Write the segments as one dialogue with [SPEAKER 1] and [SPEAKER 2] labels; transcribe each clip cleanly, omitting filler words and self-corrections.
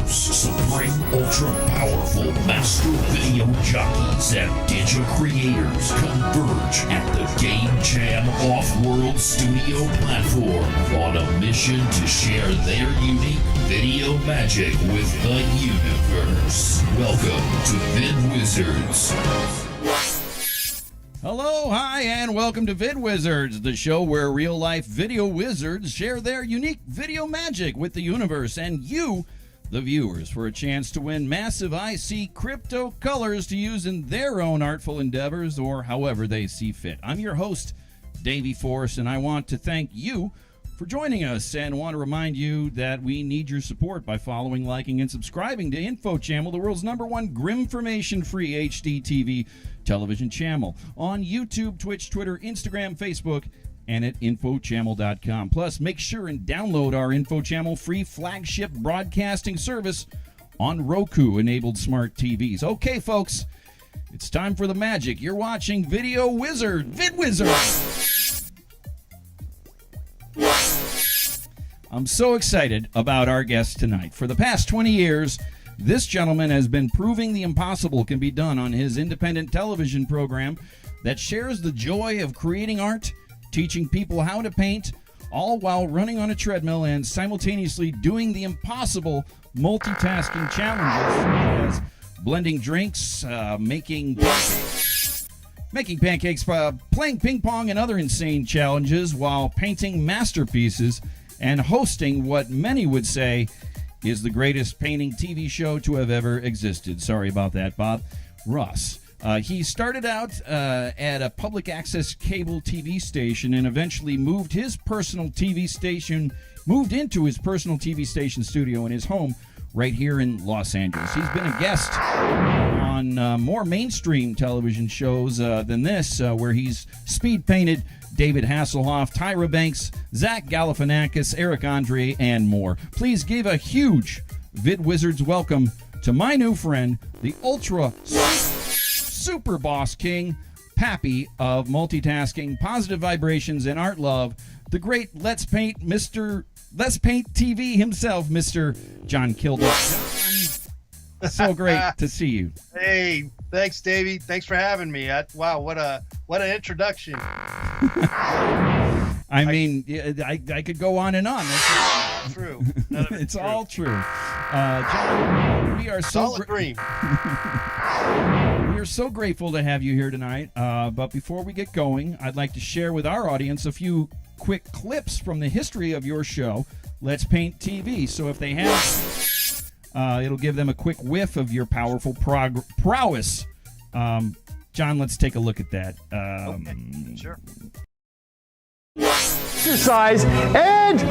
[SPEAKER 1] hosts, supreme ultra powerful master video jockeys and digital creators converge at the Game Jam Off-World Studio platform on a mission to share their unique video magic with the universe. Welcome to VID Wizards.
[SPEAKER 2] Hello, hi, and welcome to VID Wizards, the show where real-life video wizards share their unique video magic with the universe and you, the viewers, for a chance to win massive IC crypto colors to use in their own artful endeavors or however they see fit. I'm your host, Davey Force, and I want to thank you for joining us and want to remind you that we need your support by following, liking, and subscribing to Info Channel, the world's #1 Grimformation-free HD TV television channel on YouTube, Twitch, Twitter, Instagram, Facebook, and at infochannel.com. Plus, make sure and download our Info Channel free flagship broadcasting service on Roku-enabled smart TVs. Okay, folks, it's time for the magic. You're watching Video Wizard, VID Wizard. I'm so excited about our guest tonight. For the past 20 years, this gentleman has been proving the impossible can be done on his independent television program that shares the joy of creating art, teaching people how to paint, all while running on a treadmill and simultaneously doing the impossible multitasking challenges, such as blending drinks, making pancakes, playing ping pong, and other insane challenges while painting masterpieces and hosting what many would say is the greatest painting TV show to have ever existed. Sorry about that, Bob. Ross. He started out at a public access cable TV station and eventually moved into his personal TV station studio in his home right here in Los Angeles. He's been a guest on more mainstream television shows than this, where he's speed painted David Hasselhoff, Tyra Banks, Zach Galifianakis, Eric Andre, and more. Please give a huge VID Wizards welcome to my new friend, the Ultra Super Boss King, Pappy of multitasking, positive vibrations, and art love, the great Let's Paint TV himself, Mr. John Kilduff. John, so great to see you.
[SPEAKER 3] Hey, thanks, Davey. Thanks for having me. Wow, what an introduction.
[SPEAKER 2] I mean, I could go on and on.
[SPEAKER 3] That's true.
[SPEAKER 2] It's all true. John, we are so
[SPEAKER 3] we
[SPEAKER 2] are so grateful to have you here tonight. But before we get going, I'd like to share with our audience a few quick clips from the history of your show, Let's Paint TV. So if they have, it'll give them a quick whiff of your powerful prowess. John, let's take a look at that.
[SPEAKER 3] Okay, sure.
[SPEAKER 4] Exercise, and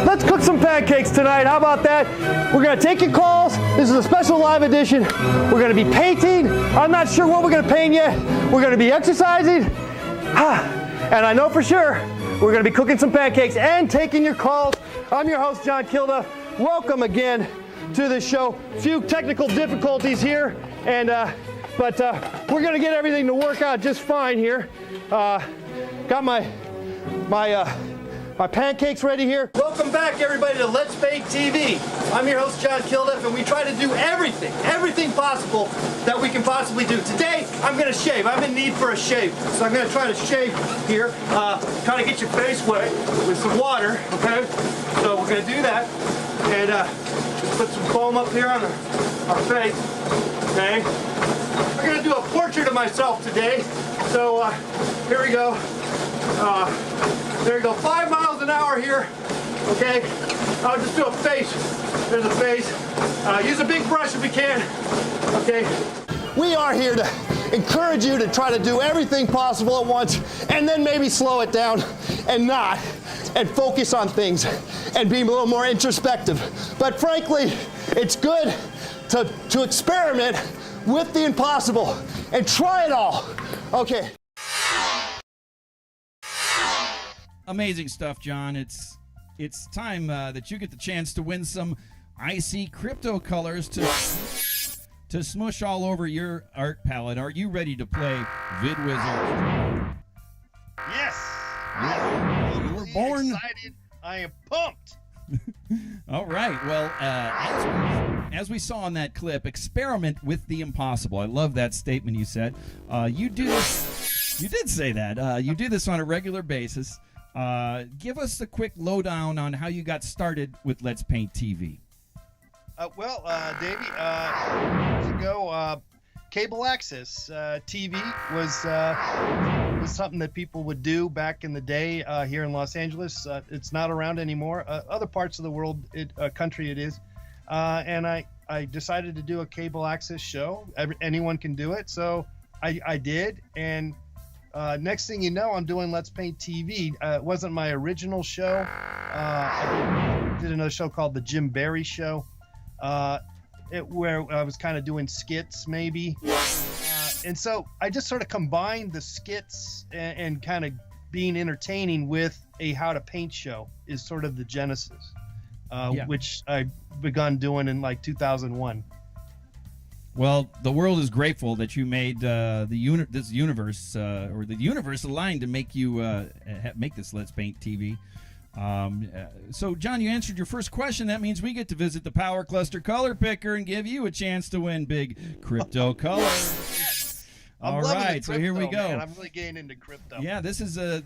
[SPEAKER 4] let's cook some pancakes tonight. How about that? We're going to take your calls. This is a special live edition. We're going to be painting. I'm not sure what we're going to paint yet. We're going to be exercising. And I know for sure we're going to be cooking some pancakes and taking your calls. I'm your host, John Kilduff. Welcome again to the show. Few technical difficulties here, and but we're going to get everything to work out just fine here. Got my pancakes ready here. Welcome back, everybody, to Let's Paint TV. I'm your host, John Kilduff, and we try to do everything possible that we can possibly do. Today, I'm going to shave. I'm in need for a shave, so I'm going to try to shave here. Kind of get your face wet with some water, okay? So we're going to do that, and just put some foam up here on our face, okay? I'm going to do a portrait of myself today, so here we go. There you go, 5 miles an hour here, okay? I'll just do a face. There's a face. Use a big brush if you can, okay? We are here to encourage you to try to do everything possible at once and then maybe slow it down and focus on things and be a little more introspective. But frankly, it's good to experiment with the impossible and try it all, okay?
[SPEAKER 2] Amazing stuff, John. It's time that you get the chance to win some IC crypto colors to smush all over your art palette. Are you ready to play VID Wizard?
[SPEAKER 3] Yes.
[SPEAKER 2] You were born.
[SPEAKER 3] Excited. I am pumped.
[SPEAKER 2] All right. Well, as we saw in that clip, experiment with the impossible. I love that statement you said. You do this. You did say that. You do this on a regular basis. Give us a quick lowdown on how you got started with Let's Paint TV.
[SPEAKER 3] Davey, years ago, cable access TV was something that people would do back in the day here in Los Angeles. It's not around anymore. Other parts of the world, country, it is. And I decided to do a cable access show. Anyone can do it, so I did. And next thing you know, I'm doing Let's Paint TV. It wasn't my original show. I did another show called The Jim Barry Show. Where I was kind of doing skits maybe. And so I just sort of combined the skits and kind of being entertaining with a how to paint show is sort of the genesis, which I begun doing in like 2001.
[SPEAKER 2] Well, the world is grateful that you made this universe, or the universe aligned to make you make this Let's Paint TV. So, John, you answered your first question. That means we get to visit the Power Cluster Color Picker and give you a chance to win big crypto colors. All right, so here we go.
[SPEAKER 3] Man. I'm really getting into crypto.
[SPEAKER 2] Yeah, this is a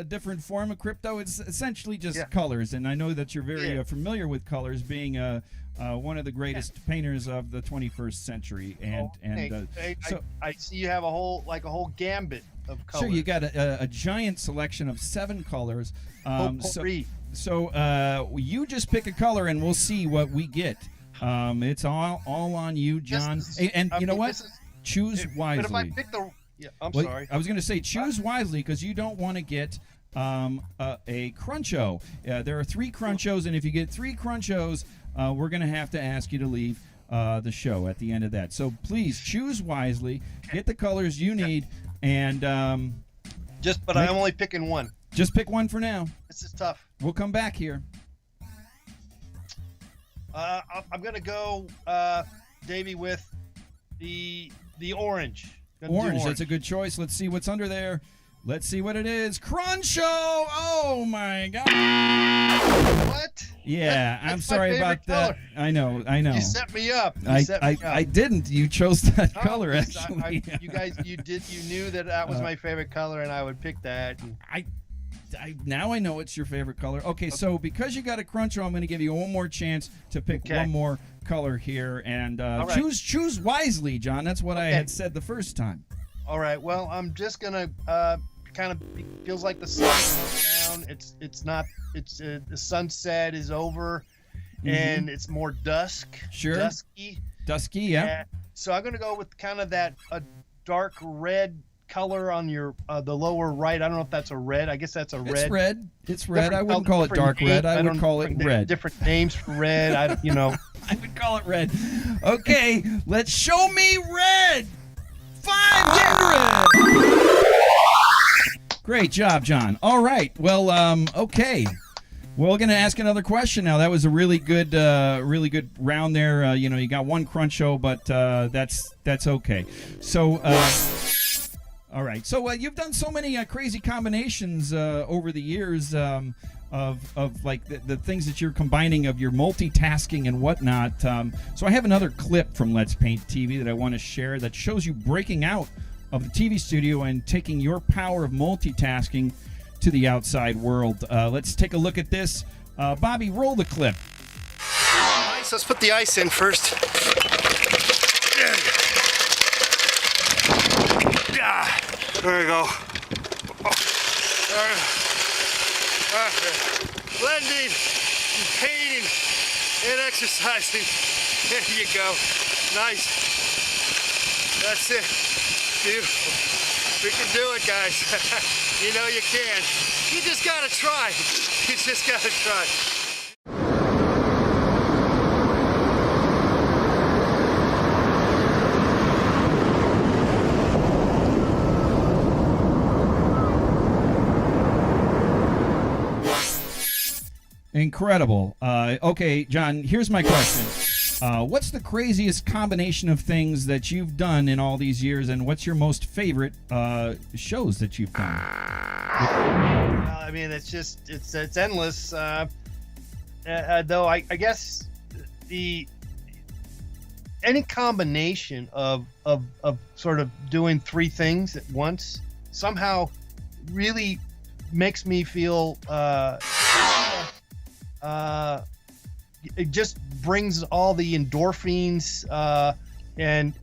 [SPEAKER 2] different form of crypto. It's essentially just colors, and I know that you're very familiar with colors, being one of the greatest painters of the 21st century.
[SPEAKER 3] I see you have a whole gambit of colors.
[SPEAKER 2] Sure, you got a giant selection of 7 colors. So you just pick a color, and we'll see what we get. It's all on you, John. You know what? Choose wisely.
[SPEAKER 3] But if I pick sorry.
[SPEAKER 2] I was going to say choose wisely, because you don't want to get a cruncho. There are 3 crunchos, and if you get 3 crunchos, we're going to have to ask you to leave the show at the end of that. So please choose wisely, get the colors you need, and I'm
[SPEAKER 3] only picking one.
[SPEAKER 2] Just pick one for now.
[SPEAKER 3] This is tough.
[SPEAKER 2] We'll come back here.
[SPEAKER 3] I'm going to go, Davey, with the orange.
[SPEAKER 2] Orange, that's a good choice. Let's see what's under there. Let's see what it is. Cruncho! Oh, my God.
[SPEAKER 3] What?
[SPEAKER 2] Yeah, I'm sorry about that.
[SPEAKER 3] Color.
[SPEAKER 2] I know.
[SPEAKER 3] You set me up.
[SPEAKER 2] I didn't. You chose that color, actually.
[SPEAKER 3] You knew that was my favorite color, and I would pick that.
[SPEAKER 2] Now I know it's your favorite color. Okay, so because you got a cruncho, I'm going to give you one more chance to pick one more color here, and choose wisely, John. That's what I had said the first time.
[SPEAKER 3] All right. Well, I'm just gonna kind of feels like the sun's down. It's not. The sunset is over, and it's more dusk.
[SPEAKER 2] Sure. Dusky. Yeah.
[SPEAKER 3] So I'm gonna go with kind of that dark red color on your the lower right. I don't know if that's a red. I guess that's a red.
[SPEAKER 2] It's red. I wouldn't call it dark red. I would call it red.
[SPEAKER 3] Different names for red. I
[SPEAKER 2] would call it red. Okay, let's show me red. 500. Great job, John. All right. Well, okay. We're going to ask another question now. That was a really good round there. You got one cruncho, but that's okay. So, all right. So you've done so many crazy combinations over the years of like the things that you're combining, of your multitasking and whatnot. So I have another clip from Let's Paint TV that I want to share that shows you breaking out of the TV studio and taking your power of multitasking to the outside world. Let's take a look at this. Bobby, roll the clip.
[SPEAKER 4] Ice. Let's put the ice in first. There we go. Blending, painting, and exercising. There you go. Nice. That's it. Beautiful. We can do it, guys. You know you can. You just gotta try. You just gotta try.
[SPEAKER 2] Incredible. Okay, John, here's my question. What's the craziest combination of things that you've done in all these years, and what's your most favorite shows that you've done?
[SPEAKER 3] I mean, it's endless. though I guess the any combination of sort of doing three things at once somehow really makes me feel it just brings all the endorphins and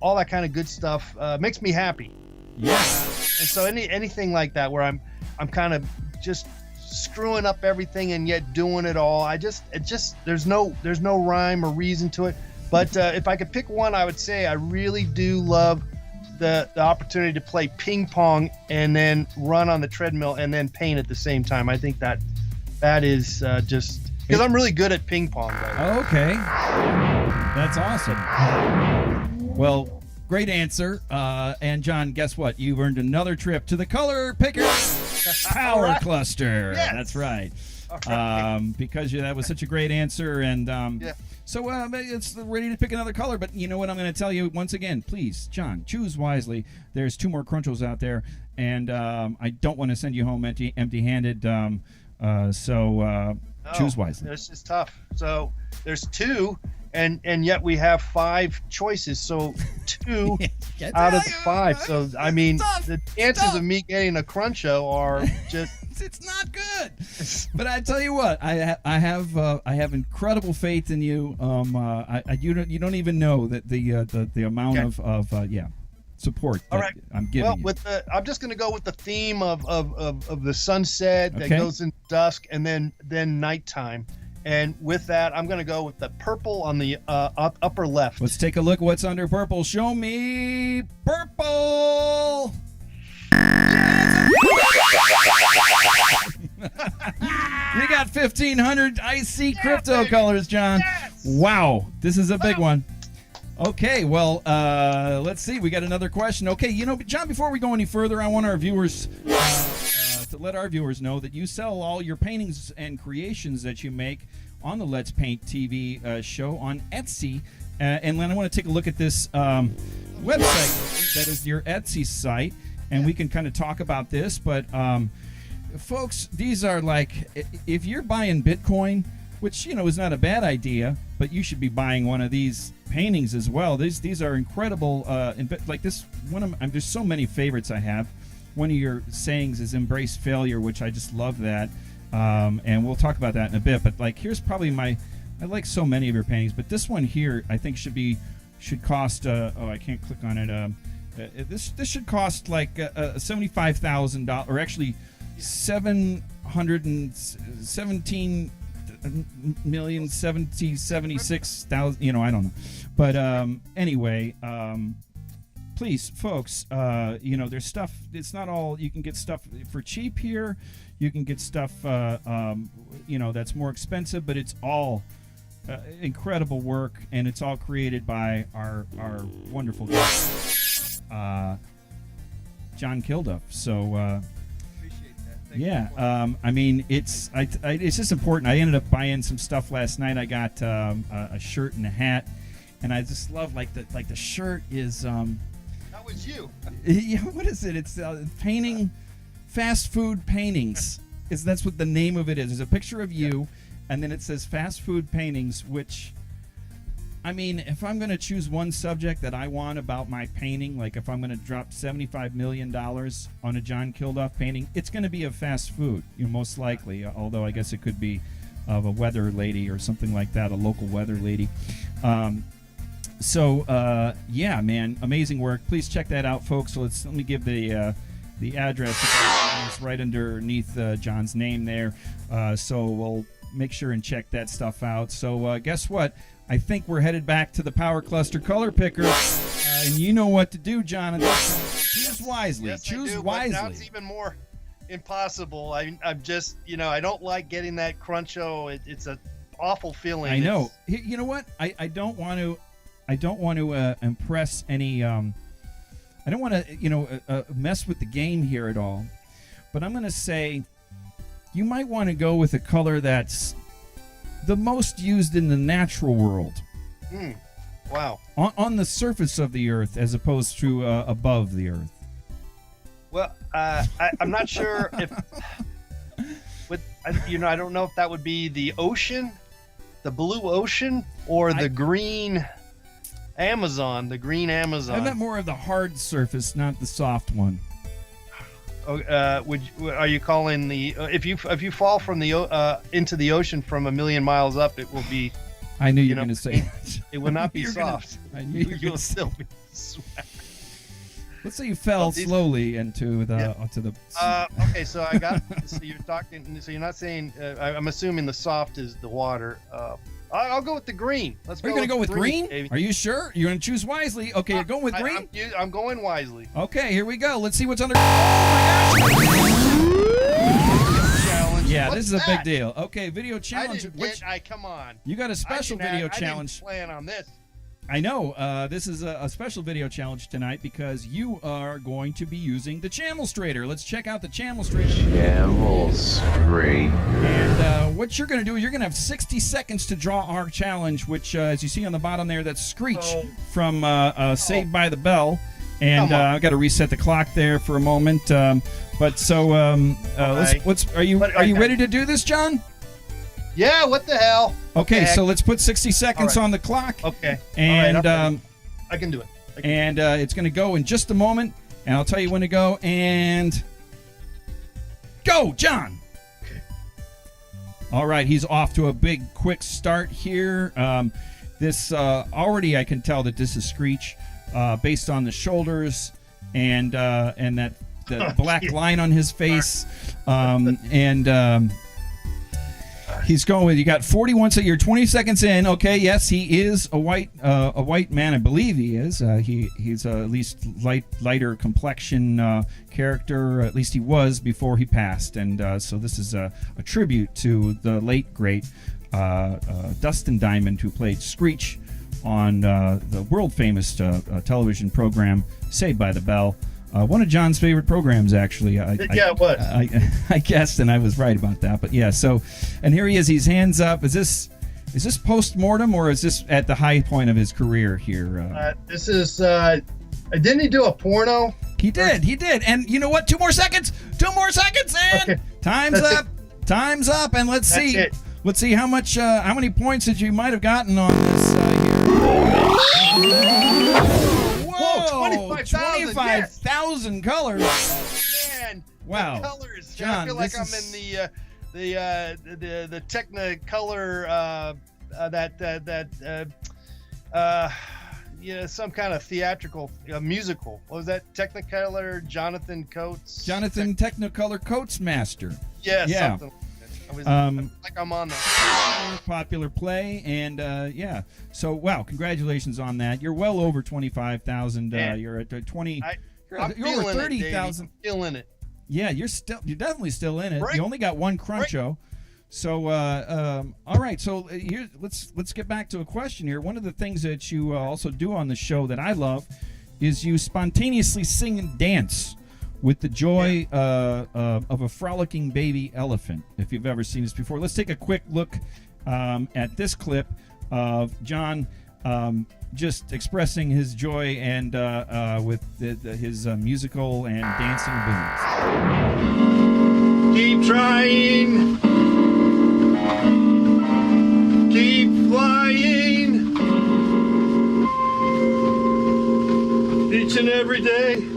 [SPEAKER 3] all that kind of good stuff, makes me happy.
[SPEAKER 2] Yeah.
[SPEAKER 3] And so anything like that where I'm kind of just screwing up everything and yet doing it all, there's no rhyme or reason to it. But if I could pick one, I would say I really do love the opportunity to play ping pong and then run on the treadmill and then paint at the same time. I think that is just because I'm really good at ping pong.
[SPEAKER 2] Okay. That's awesome. Well, great answer. And John, guess what? You've earned another trip to the Color Picker Power
[SPEAKER 3] Right.
[SPEAKER 2] Cluster.
[SPEAKER 3] Yes.
[SPEAKER 2] That's right.
[SPEAKER 3] All right.
[SPEAKER 2] Because that was such a great answer. And
[SPEAKER 3] Yeah.
[SPEAKER 2] so it's ready to pick another color. But you know what I'm going to tell you once again? Please, John, choose wisely. There's 2 more Crunchos out there. And I don't want to send you home empty-handed. Choose wisely.
[SPEAKER 3] This is tough. So there's 2, and yet we have 5 choices. So 2 out of the 5. So I mean, the chances of me getting a Cruncho are just.
[SPEAKER 2] It's not good. But I tell you what, I have incredible faith in you. You don't even know that the amount of support that
[SPEAKER 3] All right.
[SPEAKER 2] I'm giving you.
[SPEAKER 3] I'm just going to go with the theme of the sunset that
[SPEAKER 2] Okay.
[SPEAKER 3] goes into dusk and then nighttime. And with that, I'm going to go with the purple on the upper left.
[SPEAKER 2] Let's take a look what's under purple. Show me purple. You got 1,500 IC crypto
[SPEAKER 3] baby.
[SPEAKER 2] colors, John.
[SPEAKER 3] Yes.
[SPEAKER 2] Wow, this is a big one. Okay, well, let's see. We got another question. Okay, John, before we go any further, I want our viewers to let our viewers know that you sell all your paintings and creations that you make on the Let's Paint TV show on Etsy. And then I want to take a look at this website that is your Etsy site, and we can kind of talk about this. But, folks, these are like, if you're buying Bitcoin, which, is not a bad idea, but you should be buying one of these paintings as well. These are incredible. Like this one there's so many favorites I have. One of your sayings is "embrace failure," which I just love that. And we'll talk about that in a bit. But like, here's probably I like so many of your paintings, but this one here I think should cost. I can't click on it. This should cost like $75,000, or actually 717,076,000. I don't know, but anyway, please, folks, there's stuff. It's not all. You can get stuff for cheap here. You can get stuff, that's more expensive, but it's all incredible work, and it's all created by our wonderful guest, John Kilduff. So. Yeah, I mean, it's just important. I ended up buying some stuff last night. I got a shirt and a hat, and I just love like the shirt is.
[SPEAKER 3] That was you.
[SPEAKER 2] Yeah, what is it? It's painting, fast food paintings. That's what the name of it is. There's a picture of you, and then it says fast food paintings, which. I mean, if I'm going to choose one subject that I want about my painting, like if I'm going to drop $75 million on a John Kilduff painting, it's going to be of fast food, most likely, although I guess it could be of a weather lady or something like that, a local weather lady. Yeah, man, amazing work. Please check that out, folks. So let me give the address. It's right underneath John's name there. So we'll make sure and check that stuff out. So guess what? I think we're headed back to the Power Cluster Color Picker, and you know what to do, John. Choose wisely.
[SPEAKER 3] Yes,
[SPEAKER 2] Choose
[SPEAKER 3] I do,
[SPEAKER 2] wisely.
[SPEAKER 3] But now it's even more impossible. I'm just, I don't like getting that Cruncho. It's an awful feeling.
[SPEAKER 2] I know. You know what? I don't want to. Impress any. I don't want to, mess with the game here at all. But I'm going to say, you might want to go with a color that's the most used in the natural world.
[SPEAKER 3] Wow.
[SPEAKER 2] On the surface of the earth as opposed to above the earth.
[SPEAKER 3] Well, I'm not sure if I don't know if that would be the ocean, the blue ocean, or the green Amazon. The green Amazon.
[SPEAKER 2] I meant more of the hard surface, not the soft one.
[SPEAKER 3] Are you calling the if you fall from the into the ocean from 1,000,000 miles up, it will be.
[SPEAKER 2] I knew you were going to say that.
[SPEAKER 3] It will not be soft.
[SPEAKER 2] I knew you
[SPEAKER 3] will still be sweat.
[SPEAKER 2] Let's say you fell slowly into the
[SPEAKER 3] Okay, so I got. So you're talking. So you're not saying. I'm assuming the soft is the water. I'll go with the green.
[SPEAKER 2] Are you going to go with green?
[SPEAKER 3] Baby.
[SPEAKER 2] Are you sure? You're going to choose wisely. Okay, you're going with green?
[SPEAKER 3] I'm going wisely.
[SPEAKER 2] Okay, here we go. Let's see what's under. Oh my gosh!
[SPEAKER 3] Challenge.
[SPEAKER 2] Yeah,
[SPEAKER 3] What's
[SPEAKER 2] this is a big
[SPEAKER 3] that?
[SPEAKER 2] deal. Okay, video challenge.
[SPEAKER 3] Come on.
[SPEAKER 2] You got a special video challenge.
[SPEAKER 3] I didn't plan on this.
[SPEAKER 2] I know. This is a special video challenge tonight because you are going to be using the Channelstrator. Let's check out the Channelstrator.
[SPEAKER 5] Channelstrator.
[SPEAKER 2] And what you're going to do is you're going to have 60 seconds to draw our challenge, which, as you see on the bottom there, that's Screech from Saved by the Bell. And I've got to reset the clock there for a moment. Are you ready to do this, John?
[SPEAKER 3] Yeah, what the hell?
[SPEAKER 2] Okay, so let's put 60 seconds on the clock.
[SPEAKER 3] Okay.
[SPEAKER 2] And
[SPEAKER 3] I can do it.
[SPEAKER 2] It's going to go in just a moment, and I'll tell you when to go. And go, John.
[SPEAKER 3] Okay.
[SPEAKER 2] All right, he's off to a big, quick start here. This already I can tell that this is Screech, based on the shoulders and that the black line on his face, he's going with, you got 41, so you're 20 seconds in. Okay, yes, he is a white man. I believe he is. He's at least lighter complexion character. At least he was before he passed. And so this is a tribute to the late great Dustin Diamond, who played Screech on the world famous television program Saved by the Bell. One of John's favorite programs, actually.
[SPEAKER 3] It was.
[SPEAKER 2] I guessed, and I was right about that. But yeah, so, and here he is. He's hands up. Is this post-mortem, or is this at the high point of his career here?
[SPEAKER 3] This is. Didn't he do a porno?
[SPEAKER 2] He did. And you know what? 2 more seconds. 2 more seconds, and
[SPEAKER 3] okay.
[SPEAKER 2] Time's up. Time's up, and let's see.
[SPEAKER 3] It.
[SPEAKER 2] Let's see how many points that you might have gotten on this here. Whoa, 25,000 colors.
[SPEAKER 3] Man,
[SPEAKER 2] wow.
[SPEAKER 3] the colors.
[SPEAKER 2] John,
[SPEAKER 3] I feel like I'm in the Technicolor some kind of theatrical musical. What was that? Technicolor Jonathan Coates.
[SPEAKER 2] Jonathan Technicolor Coates Master.
[SPEAKER 3] Yeah. Something like that. Like I'm on that.
[SPEAKER 2] Popular play, and so wow, congratulations on that. You're well over 25,000. You're at 20. You're over 30,000.
[SPEAKER 3] Feeling it.
[SPEAKER 2] Yeah, you're definitely still in it. You only got one cruncho. So all right, so here let's get back to a question here. One of the things that you also do on the show that I love is you spontaneously sing and dance with the joy of a frolicking baby elephant, if you've ever seen this before. Let's take a quick look at this clip of John just expressing his joy and with his musical and dancing abilities.
[SPEAKER 4] Keep trying. Keep flying. Each and every day.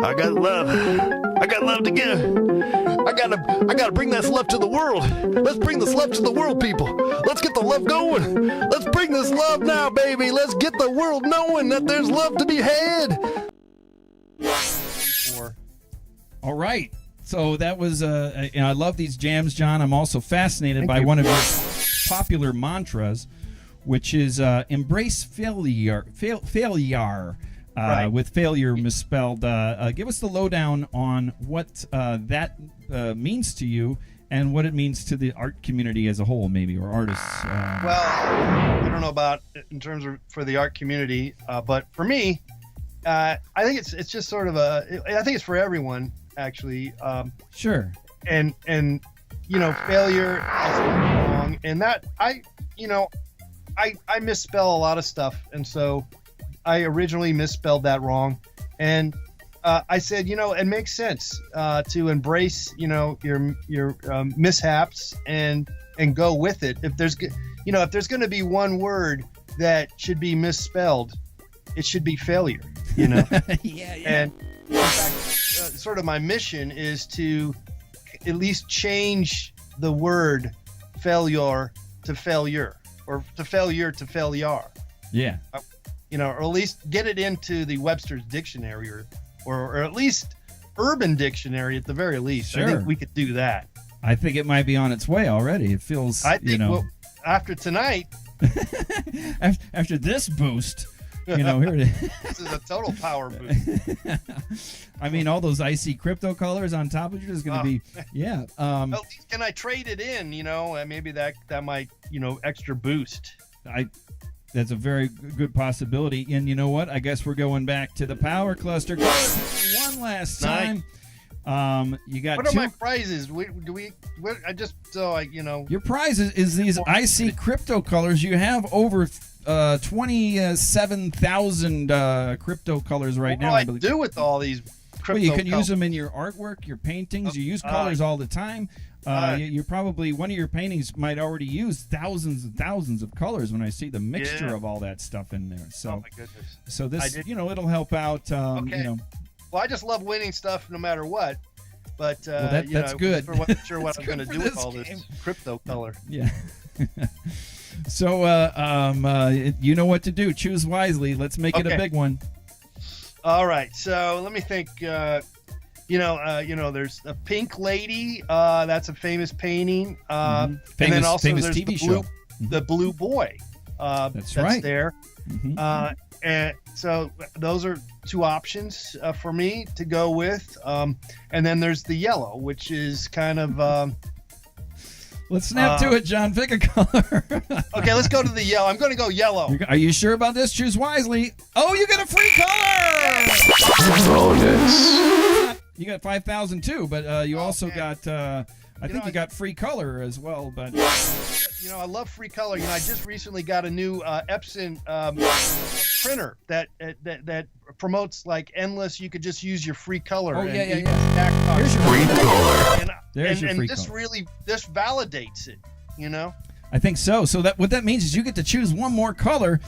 [SPEAKER 4] I got love. I got love to give. I gotta bring this love to the world. Let's bring this love to the world, people. Let's get the love going. Let's bring this love now, baby. Let's get the world knowing that there's love to be had.
[SPEAKER 2] All right. So that was I love these jams, John. I'm also fascinated by one of your popular mantras, which is embrace failure.
[SPEAKER 3] Right.
[SPEAKER 2] With failure misspelled. Give us the lowdown on what that means to you and what it means to the art community as a whole, maybe, or artists.
[SPEAKER 3] Well, I don't know about in terms of for the art community, but for me, I think it's just sort of I think it's for everyone, actually.
[SPEAKER 2] Sure.
[SPEAKER 3] And failure is wrong, and that I misspell a lot of stuff, and so I originally misspelled that wrong, and I said, it makes sense to embrace, your mishaps and go with it. If there's going to be one word that should be misspelled, it should be failure.
[SPEAKER 2] Yeah.
[SPEAKER 3] And in fact, sort of my mission is to at least change the word failure to failure, or to failure to failure.
[SPEAKER 2] Yeah.
[SPEAKER 3] Or at least get it into the Webster's dictionary, or at least Urban Dictionary at the very least.
[SPEAKER 2] Sure.
[SPEAKER 3] I think we could do that.
[SPEAKER 2] I think it might be on its way already. It feels,
[SPEAKER 3] well, after tonight,
[SPEAKER 2] after this boost, here it is.
[SPEAKER 3] This is a total power boost.
[SPEAKER 2] I mean, all those icy crypto colors on top of it is going to be, yeah.
[SPEAKER 3] At least can I trade it in? Maybe that might, extra boost.
[SPEAKER 2] That's a very good possibility. And you know what? I guess we're going back to the power cluster colors one last time. You got
[SPEAKER 3] what are my prizes?
[SPEAKER 2] Your prize is these icy crypto colors. You have over 27,000 crypto colors right now.
[SPEAKER 3] What do I do with all these crypto
[SPEAKER 2] you can
[SPEAKER 3] colors?
[SPEAKER 2] use them in your artwork, your paintings. You use colors all the time. You're probably, one of your paintings might already use thousands and thousands of colors when I see the mixture of all that stuff in there. So,
[SPEAKER 3] oh my goodness.
[SPEAKER 2] So this, it'll help out.
[SPEAKER 3] Okay. Well, I just love winning stuff no matter what. But
[SPEAKER 2] that's good.
[SPEAKER 3] I'm not sure what I'm going to do with all this crypto color.
[SPEAKER 2] Yeah. So you know what to do. Choose wisely. Let's make it a big one.
[SPEAKER 3] All right. So let me think. There's a Pink Lady. That's a famous painting. And then also
[SPEAKER 2] famous
[SPEAKER 3] there's
[SPEAKER 2] TV show.
[SPEAKER 3] The Blue Boy.
[SPEAKER 2] That's right.
[SPEAKER 3] There. Mm-hmm. And so those are two options for me to go with. And then there's the yellow, which is kind of.
[SPEAKER 2] Let's snap to it, John. Pick a color.
[SPEAKER 3] Okay, let's go to the yellow. I'm going to go yellow.
[SPEAKER 2] Are you sure about this? Choose wisely. Oh, you get a free color!
[SPEAKER 5] Bonus.
[SPEAKER 2] You got 5,000 too, but you also got. I think you got free color as well, but.
[SPEAKER 3] I love free color. I just recently got a new Epson printer that promotes like endless. You could just use your free color.
[SPEAKER 2] Oh, yeah.
[SPEAKER 5] Here's your free color.
[SPEAKER 2] There's your free
[SPEAKER 3] this
[SPEAKER 2] color.
[SPEAKER 3] This validates it.
[SPEAKER 2] I think so. So what that means is you get to choose one more color.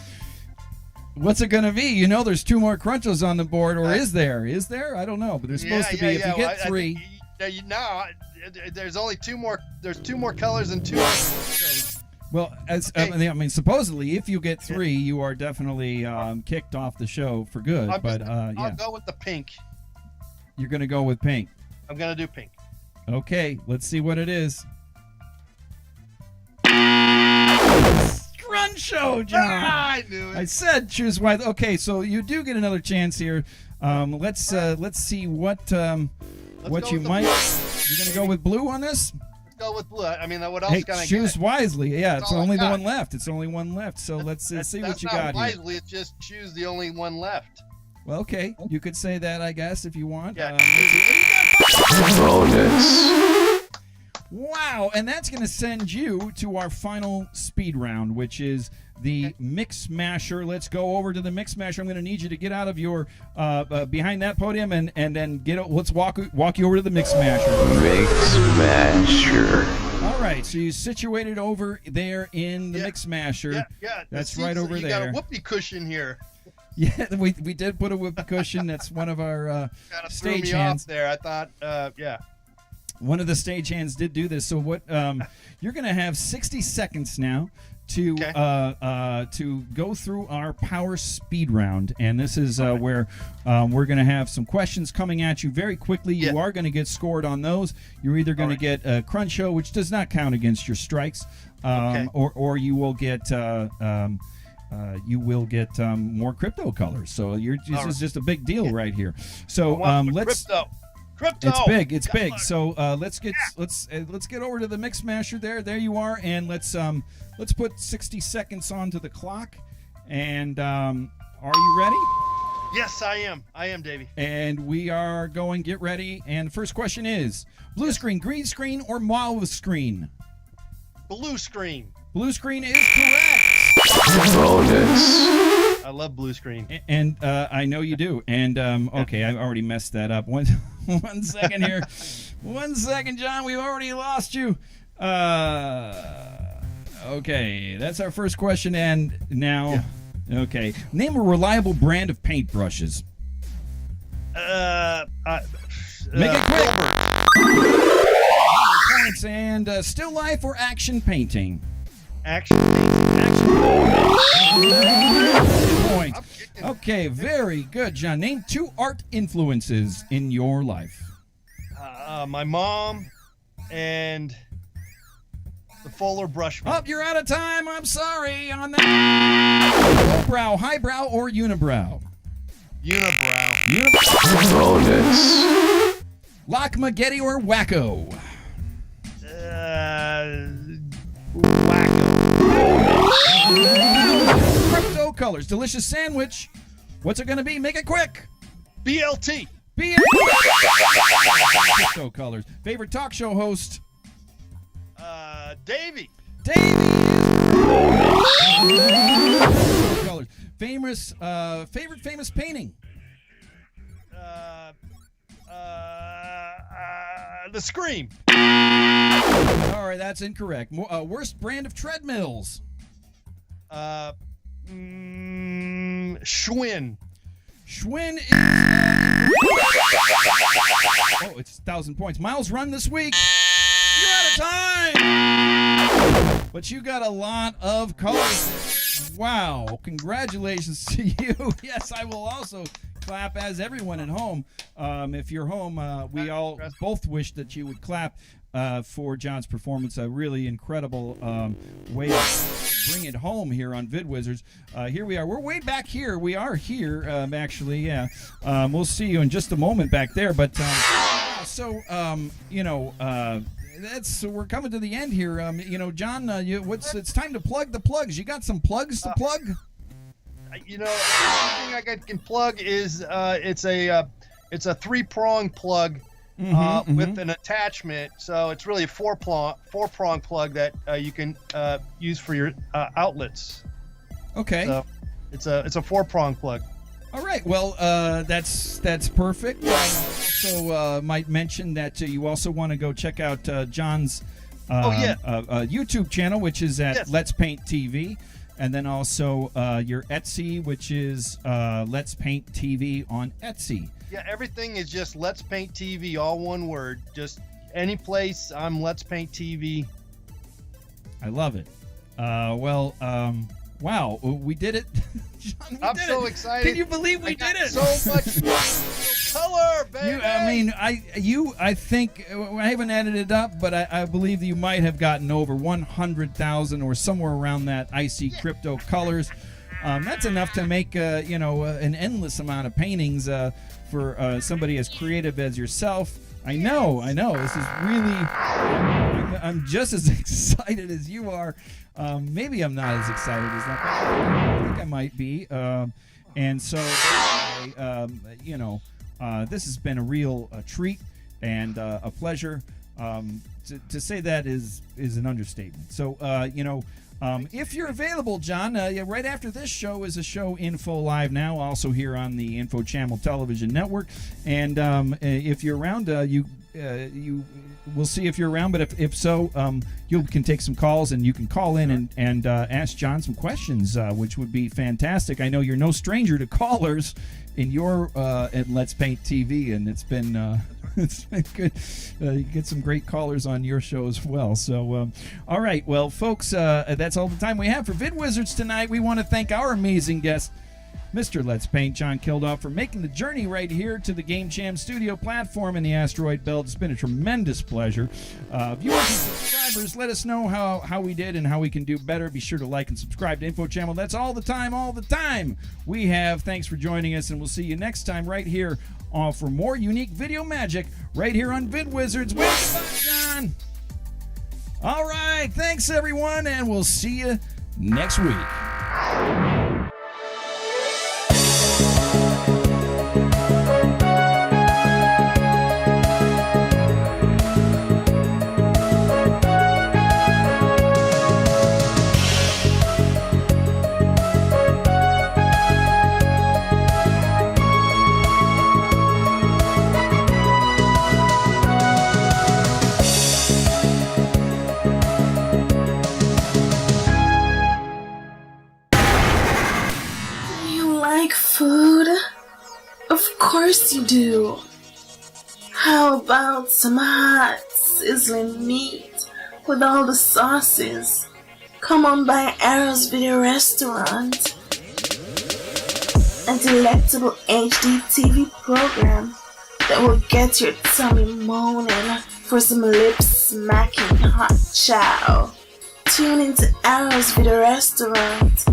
[SPEAKER 2] What's it going to be? There's two more crunchos on the board, or is there? Is there? I don't know, but there's supposed to be. If you get three.
[SPEAKER 3] There's only two more. There's two more colors and two more.
[SPEAKER 2] Well, supposedly, if you get three, you are definitely kicked off the show for good.
[SPEAKER 3] I'll
[SPEAKER 2] go
[SPEAKER 3] with the pink.
[SPEAKER 2] You're going to go with pink.
[SPEAKER 3] I'm going to do pink.
[SPEAKER 2] Okay, let's see what it is. Cruncho, John.
[SPEAKER 3] I knew it.
[SPEAKER 2] I said choose wise. Okay, so you do get another chance here. Let's see what you might. You're going to go with blue on this?
[SPEAKER 3] Go with blue. I mean, what else can I get?
[SPEAKER 2] Choose wisely. Yeah, it's only the one left. It's only one left. So let's see what you got here.
[SPEAKER 3] Wisely, it's just choose the only one left.
[SPEAKER 2] Well, okay. You could say that, I guess, if you want.
[SPEAKER 3] Yeah.
[SPEAKER 5] Bonus.
[SPEAKER 2] Wow, and that's going to send you to our final speed round, which is the Mix Masher. Let's go over to the Mix Masher. I'm going to need you to get out of your behind that podium and then let's walk you over to the Mix Masher.
[SPEAKER 5] Mix Masher.
[SPEAKER 2] All right, so you situated over there in the Mix Masher.
[SPEAKER 3] Yeah.
[SPEAKER 2] That's right over there.
[SPEAKER 3] You got a whoopee cushion here.
[SPEAKER 2] Yeah, we did put a whoopee cushion. That's one of our stage hands
[SPEAKER 3] there. I thought,
[SPEAKER 2] One of the stagehands did do this. So what you're going to have 60 seconds now to go through our power speed round, and this is where we're going to have some questions coming at you very quickly. You are going to get scored on those. You're either going to get a cruncho, which does not count against your strikes, or you will get more crypto colors. So this is just a big deal right here. So let's.
[SPEAKER 3] Crypto.
[SPEAKER 2] It's big. So let's get over to the Mix Masher there. There you are, and let's put 60 seconds onto the clock. And are you ready?
[SPEAKER 3] Yes, I am. I am, Davey.
[SPEAKER 2] And we are going. Get ready. And the first question is: blue screen, green screen, or mauve screen?
[SPEAKER 3] Blue screen.
[SPEAKER 2] Blue screen is correct.
[SPEAKER 5] Bonus.
[SPEAKER 3] I love blue screen.
[SPEAKER 2] And I know you do. And okay, I already messed that up. One second here. 1 second, John. We've already lost you. Okay, that's our first question. And now, okay, name a reliable brand of paintbrushes. Make it quick. Points. And still life or action painting.
[SPEAKER 3] Action.
[SPEAKER 2] Point. Okay, very good, John. Name 2 art influences in your life.
[SPEAKER 3] My mom and the Fuller brush.
[SPEAKER 2] Oh, you're out of time. I'm sorry on that. Lowbrow, highbrow, or unibrow?
[SPEAKER 3] Unibrow.
[SPEAKER 5] Bonus.
[SPEAKER 2] Lockmageddon or wacko?
[SPEAKER 3] Wacko.
[SPEAKER 2] Crypto colors. Delicious sandwich. What's it going to be? Make it quick.
[SPEAKER 3] BLT.
[SPEAKER 2] Crypto colors. Favorite talk show host?
[SPEAKER 3] Davey.
[SPEAKER 2] Colors. Favorite famous painting?
[SPEAKER 3] The Scream.
[SPEAKER 2] All right, that's incorrect. Worst brand of treadmills?
[SPEAKER 3] Schwinn.
[SPEAKER 2] Schwinn is... oh, it's 1,000 points. Miles run this week. You're out of time! But you got a lot of colors. Wow. Congratulations to you. Yes, I will also clap, as everyone at home. If you're home, we all both wish that you would clap for John's performance. A really incredible way to bring it home here on VidWizards. Here we are. We're way back here. We are here, actually, yeah. We'll see you in just a moment back there. But we're coming to the end here. John, it's time to plug the plugs. You got some plugs to plug?
[SPEAKER 3] The only thing I can plug is it's a 3-prong plug with an attachment. So it's really a 4-prong plug that you can use for your outlets.
[SPEAKER 2] Okay.
[SPEAKER 3] So it's a 4-prong plug.
[SPEAKER 2] All right. Well, that's perfect. So might mention that you also want to go check out John's YouTube channel, which is at Let's Paint TV, and then also your Etsy, which is Let's Paint TV on Etsy.
[SPEAKER 3] Yeah, everything is just Let's Paint TV, all one word. Just any place, I'm Let's Paint TV.
[SPEAKER 2] I love it. Wow, we did it. John,
[SPEAKER 3] I'm so excited.
[SPEAKER 2] Can you believe we did it?
[SPEAKER 3] So much color, baby.
[SPEAKER 2] I think I haven't added it up, but I believe that you might have gotten over 100,000 or somewhere around that icy crypto colors. That's enough to make an endless amount of paintings for somebody as creative as yourself. I know. This is really. I'm just as excited as you are. Maybe I'm not as excited as that. I think I might be. And so, this has been a real treat and a pleasure. To say that is an understatement. So, if you're available, John, right after this show is a show Info Live Now, also here on the Info Channel Television Network. And if you're around, we'll see if you're around. But if so, you can take some calls and you can call in and ask John some questions, which would be fantastic. I know you're no stranger to callers in your at Let's Paint TV, and it's been good. You get some great callers on your show as well. So, all right. Well, folks, that's all the time we have for VidWizards tonight. We want to thank our amazing guest, Mr. Let's Paint, John Kilduff, for making the journey right here to the Game Jam studio platform in the asteroid belt. It's been a tremendous pleasure. Viewers and subscribers, let us know how we did and how we can do better. Be sure to like and subscribe to Info Channel. That's all the time we have. Thanks for joining us, and we'll see you next time right here for more unique video magic right here on VidWizards. Wait, goodbye, John. All right, thanks everyone, and we'll see you next week.
[SPEAKER 6] course you do. How about some hot, sizzling meat with all the sauces? Come on by Arrow's Video Restaurant. A delectable HD TV program that will get your tummy moaning for some lip-smacking hot chow. Tune into Arrow's Video Restaurant,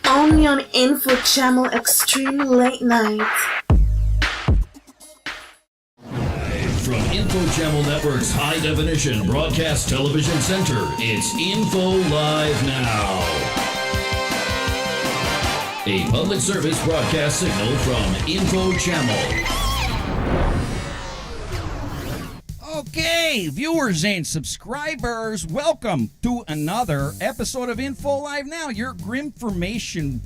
[SPEAKER 6] only on Info Channel Extreme Late Night.
[SPEAKER 1] From Info Channel Network's High Definition Broadcast Television Center, it's Info Live Now. A public service broadcast signal from Info Channel.
[SPEAKER 2] Okay, viewers and subscribers, welcome to another episode of Info Live Now, your Grimformation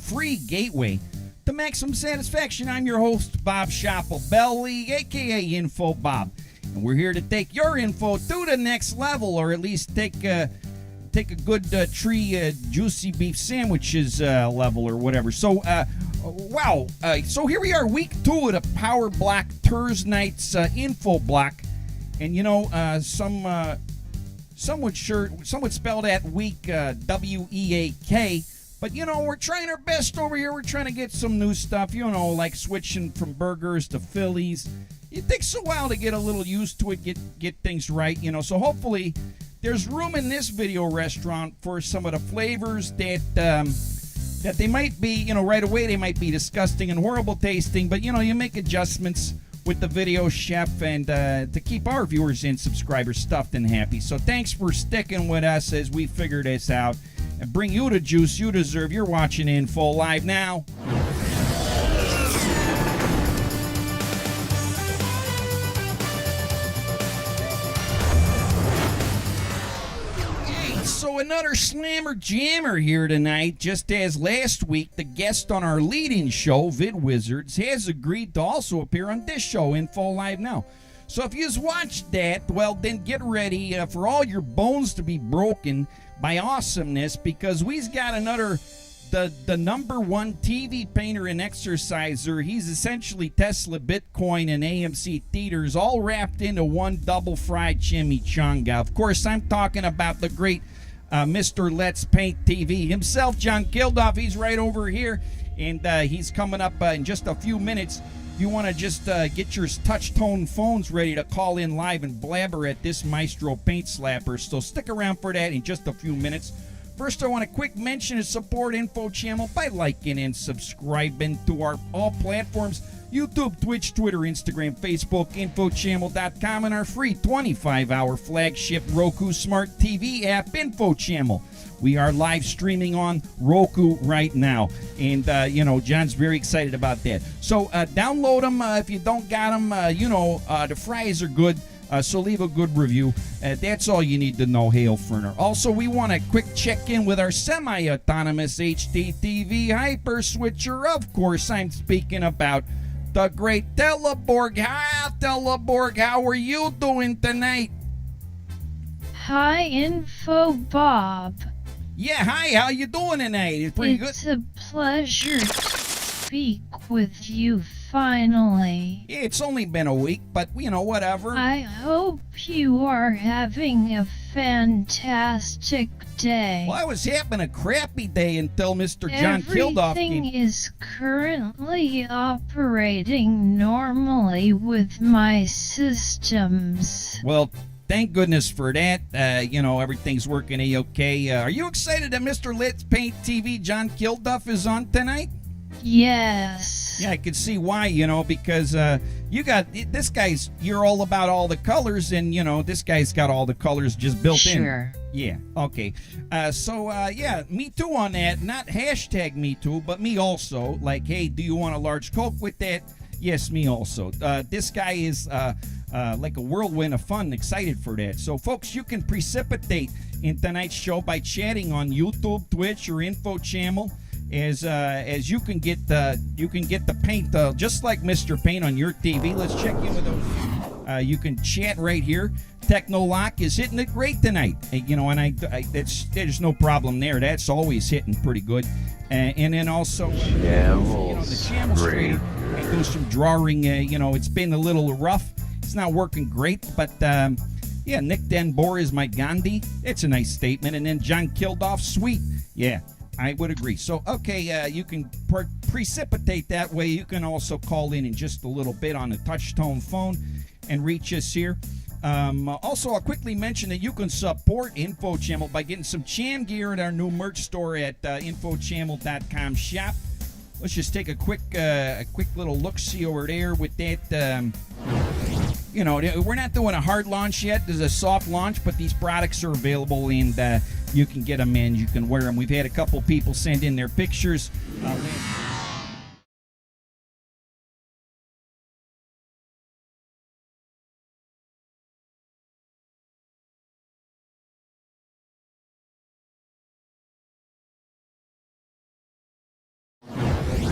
[SPEAKER 2] free gateway to maximum satisfaction. I'm your host, Bob Schapel-Belly, aka Info Bob, and we're here to take your info to the next level, or at least take a good juicy beef sandwiches level or whatever. So, wow. So here we are, week 2 of the Power Block Thursday night's info block. And you know, some would spell that week W-E-A-K. But you know, we're trying our best over here. We're trying to get some new stuff, you know, like switching from burgers to Phillies. It takes a while to get a little used to it, get things right, you know. So hopefully there's room in this video restaurant for some of the flavors that they might be, you know, right away they might be disgusting and horrible tasting, but you know, you make adjustments with the video chef and to keep our viewers and subscribers stuffed and happy. So thanks for sticking with us as we figure this out and bring you the juice you deserve. You're watching Info Live Now. So another slammer jammer here tonight. Just as last week, the guest on our lead-in show, Vid Wizards, has agreed to also appear on this show, Info Live Now. So if you've watched that, well, then get ready for all your bones to be broken by awesomeness, because we've got another, the number one TV painter and exerciser. He's essentially Tesla, Bitcoin, and AMC theaters all wrapped into one double-fried chimichanga. Of course, I'm talking about the great Mr. Let's Paint TV himself, John Kilduff. He's right over here, and he's coming up in just a few minutes. If you want to just get your touch-tone phones ready to call in live and blabber at this Maestro Paint Slapper, so stick around for that in just a few minutes. First, I want a quick mention to support Info Channel by liking and subscribing to our all platforms: YouTube, Twitch, Twitter, Instagram, Facebook, InfoChannel.com, and our free 25-hour flagship Roku Smart TV app, Info Channel. We are live streaming on Roku right now, and you know, John's very excited about that. So download them if you don't got them. You know, the fries are good. So leave a good review. That's all you need to know, Hail Ferner. Also, we want a quick check-in with our semi-autonomous HD TV hyper switcher. Of course, I'm speaking about the great Teleborg. Hi, Teleborg. How are you doing tonight?
[SPEAKER 7] Hi, Info Bob.
[SPEAKER 2] Yeah, hi. How you doing tonight? It's pretty good.
[SPEAKER 7] It's a pleasure to speak with you finally.
[SPEAKER 2] It's only been a week, but, you know, whatever.
[SPEAKER 7] I hope you are having a fantastic day.
[SPEAKER 2] Well, I was having a crappy day until Mr. John Kilduff came.
[SPEAKER 7] Everything is currently operating normally with my systems.
[SPEAKER 2] Well, thank goodness for that. You know, everything's working A-okay. Are you excited that Mr. Let's Paint TV John Kilduff is on tonight?
[SPEAKER 7] Yes.
[SPEAKER 2] Yeah, I can see why, you know, because you got, this guy's, you're all about all the colors, and, you know, this guy's got all the colors just built in.
[SPEAKER 7] Sure.
[SPEAKER 2] Yeah, okay. Yeah, me too on that. Not hashtag me too, but me also. Like, hey, do you want a large Coke with that? Yes, me also. This guy is like a whirlwind of fun, excited for that. So, folks, you can precipitate in tonight's show by chatting on YouTube, Twitch, or Info Channel. As you can get the paint just like Mr. Paint on your TV. Let's check in with those. You can chat right here. Technolock is hitting it great tonight. You know, and there's no problem there. That's always hitting pretty good. And then also, you know, the channel screen. and do some drawing. It's been a little rough. It's not working great, but yeah, Nick Denbor is my Gandhi. It's a nice statement. And then John Kilduff, sweet. Yeah, I would agree. So, okay, you can precipitate that way. You can also call in just a little bit on the touch-tone phone and reach us here. Also, I'll quickly mention that you can support InfoChannel by getting some Cham gear at our new merch store at InfoChannel.com shop. Let's just take a quick little look-see over there with that. We're not doing a hard launch yet. There's a soft launch, but these products are available, and you can get them in. You can wear them. We've had a couple people send in their pictures.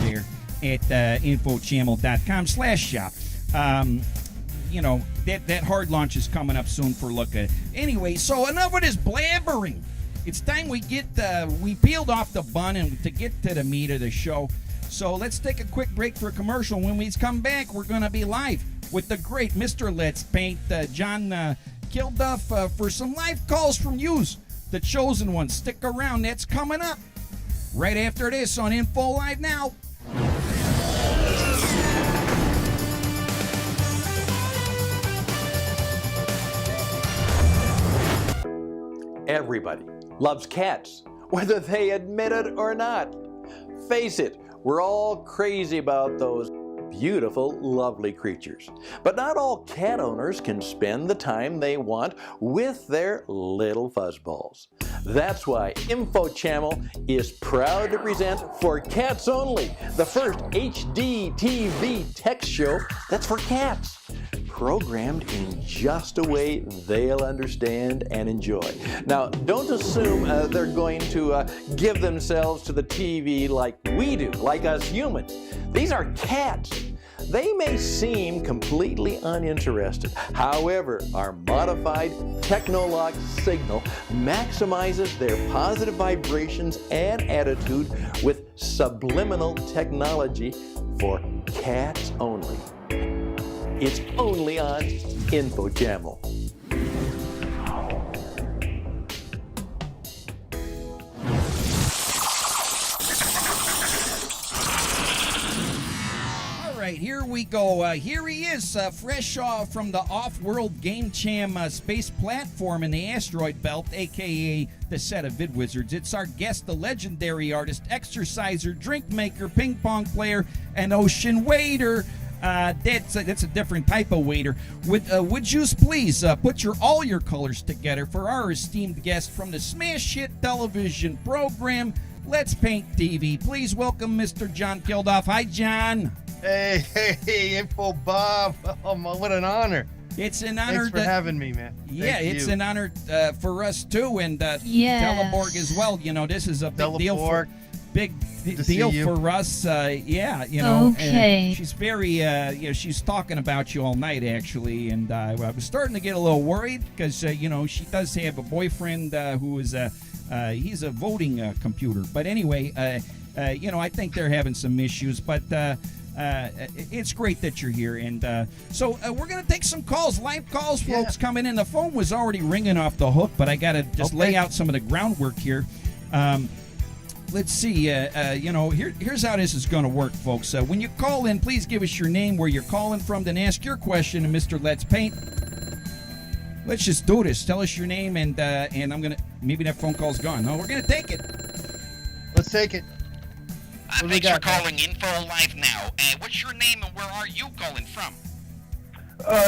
[SPEAKER 2] There at infochannel.com/shop. That hard launch is coming up soon for look at. Anyway, so enough of this blabbering. It's time we peeled off the bun and to get to the meat of the show. So let's take a quick break for a commercial. When we come back, we're going to be live with the great Mr. Let's Paint, John Kilduff, for some live calls from yous, the chosen ones. Stick around. That's coming up right after this on Info Live Now.
[SPEAKER 8] Everybody loves cats, whether they admit it or not. Face it, we're all crazy about those beautiful, lovely creatures. But not all cat owners can spend the time they want with their little fuzzballs. That's why InfoChannel is proud to present For Cats Only, the first HD TV text show that's for cats, programmed in just a way they'll understand and enjoy. Now, don't assume they're going to give themselves to the TV like we do, like us humans. These are cats. They may seem completely uninterested. However, our modified Technolog signal maximizes their positive vibrations and attitude with subliminal technology for cats only. It's only on InfoChannel.
[SPEAKER 2] All right, here we go. Here he is, fresh off from the off-world Game Jam space platform in the asteroid belt, a.k.a. the set of Vid Wizards. It's our guest, the legendary artist, exerciser, drink maker, ping pong player, and ocean wader. That's a different type of waiter. Would you please put all your colors together for our esteemed guest from the smash hit television program Let's Paint TV. Please welcome Mr. John Kilduff. Hi, John.
[SPEAKER 3] Hey, Info Bob. Oh, what an honor.
[SPEAKER 2] It's an honor.
[SPEAKER 3] Thanks for having me, man.
[SPEAKER 2] Yeah, it's an honor for us too, and
[SPEAKER 7] yes.
[SPEAKER 2] Teleborg as well. This is a big
[SPEAKER 3] Teleborg.
[SPEAKER 2] deal for for us. Okay.
[SPEAKER 7] Okay.
[SPEAKER 2] She's very, she's talking about you all night actually, and I was starting to get a little worried because she does have a boyfriend who is he's a voting computer. But anyway, I think they're having some issues, but. It's great that you're here, and so we're gonna take some calls, live calls, folks coming in. The phone was already ringing off the hook, but I gotta just lay out some of the groundwork here. Let's see. Here's how this is gonna work, folks. When you call in, please give us your name, where you're calling from, then ask your question to Mr. Let's Paint. Let's just do this. Tell us your name, and I'm gonna. Maybe that phone call's gone. No, we're gonna take it.
[SPEAKER 3] Let's take it.
[SPEAKER 9] Thanks for calling Info Live Now. What's your name and where are you calling from?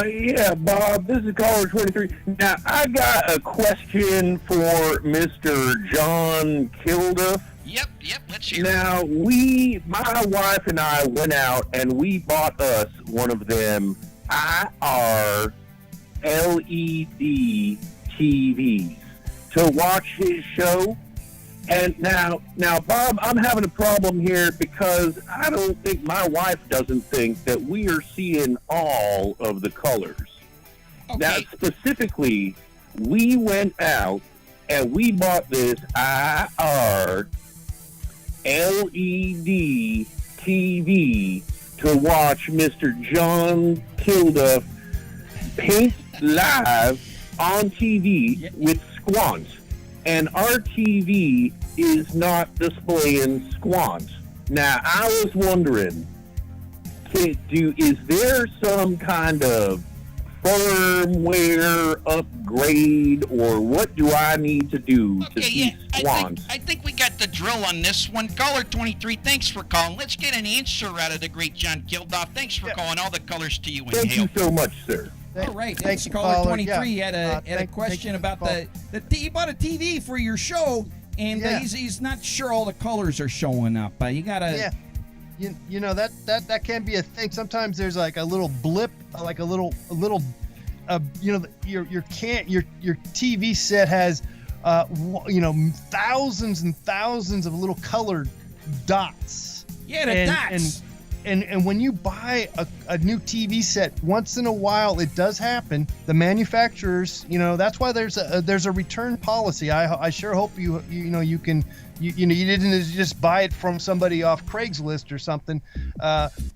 [SPEAKER 10] Yeah, Bob, this is caller 23. Now, I got a question for Mr. John Kilduff.
[SPEAKER 9] Yep, let's hear it.
[SPEAKER 10] Now, my wife and I went out and we bought us one of them IR LED TVs to watch his show. And now, Bob, I'm having a problem here because I don't think my wife doesn't think that we are seeing all of the colors.
[SPEAKER 9] Okay.
[SPEAKER 10] Now, specifically, we went out and we bought this IR LED TV to to watch Mr. John Kilduff paint live on TV with squants, and our TV is not displaying squants. Now, I was wondering, is there some kind of firmware upgrade, or what do I need to do to see squants?
[SPEAKER 9] I think we got the drill on this one. Caller 23, thanks for calling. Let's get an answer out of the great John Kilduff. Thanks for calling. All the colors to you and
[SPEAKER 10] Thank
[SPEAKER 9] hail.
[SPEAKER 10] you so much, sir.
[SPEAKER 2] All right,
[SPEAKER 3] Thank you,
[SPEAKER 2] caller
[SPEAKER 3] caller.
[SPEAKER 2] 23
[SPEAKER 3] Yeah.
[SPEAKER 2] had a question about he bought a TV for your show, and he's not sure all the colors are showing up. You gotta.
[SPEAKER 3] Yeah. You know that can be a thing. Sometimes there's like a little blip, like a little you know, your TV set has thousands and thousands of little colored dots.
[SPEAKER 2] Yeah, the dots.
[SPEAKER 3] And when you buy a new TV set, once in a while it does happen. The manufacturers, that's why there's a return policy. I sure hope you can. You didn't just buy it from somebody off Craigslist or something.